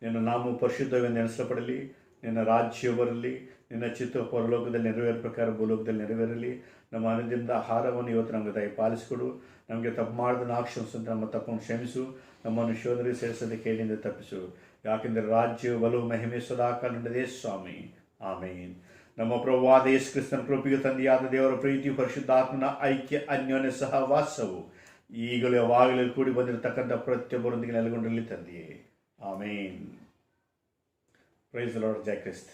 ನಿನ್ನ ನಾಮವು ಪರಿಶುದ್ಧವೆಂದು ನೆನೆಸಲ್ಪಡಲಿ. ನಿನ್ನ ರಾಜ್ಯವು ಬರಲಿ. ನಿನ್ನ ಚಿತ್ತ ಪರಲೋಕದಲ್ಲಿ ನೆರವೇರ ಪ್ರಕಾರ ಭೂಲೋಕದಲ್ಲಿ ನೆರವೇರಲಿ. ನಮ್ಮ ಅನುದಿನದ ಆಹಾರವನ್ನು ಇವತ್ತು ನಮಗೆ ದಯಪಾಲಿಸಿಕೊಡು. ನಮಗೆ ತಪ್ಪು ಮಾಡಿದ ಕ್ಷಮಿಸಂತ ನಮ್ಮ ತಪ್ಪನ್ನು ಕ್ಷಮಿಸು. ನಮ್ಮನ್ನು ಶೋಧನೆಗೆ ಸೇರಿಸದೆ ಕೇಳಿನಿಂದ ತಪ್ಪಿಸು. ಯಾಕೆಂದರೆ ರಾಜ್ಯವು ಬಲವು ಮಹಿಮೆ ಸದಾಕಾಲ ನಡೆದೇ ಸ್ವಾಮಿ, ಆಮೇನ್. ನಮ್ಮ ಪ್ರಭುವಾದ ಯೇಸು ಕ್ರಿಸ್ತನ ಕೃಪೆಯು, ತಂದೆಯಾದ ದೇವರ ಪ್ರೀತಿಯು, ಪರಿಶುದ್ಧಾತ್ಮನ ಐಕ್ಯ ಅನ್ಯೋನ್ಯ ಸಹವಾಸವು ಈಗಲೂ ಯಾವಾಗಲೂ ಕೂಡಿ ಬಂದಿರತಕ್ಕಂಥ ಪ್ರತಿಯೊಬ್ಬರೊಂದಿಗೆ ನೆಲೆಗೊಂಡಿರಲಿ ತಂದೆಯೇ, ಆಮೇನ್. Praise the Lord. ಜೈ ಕ್ರಿಸ್ತ.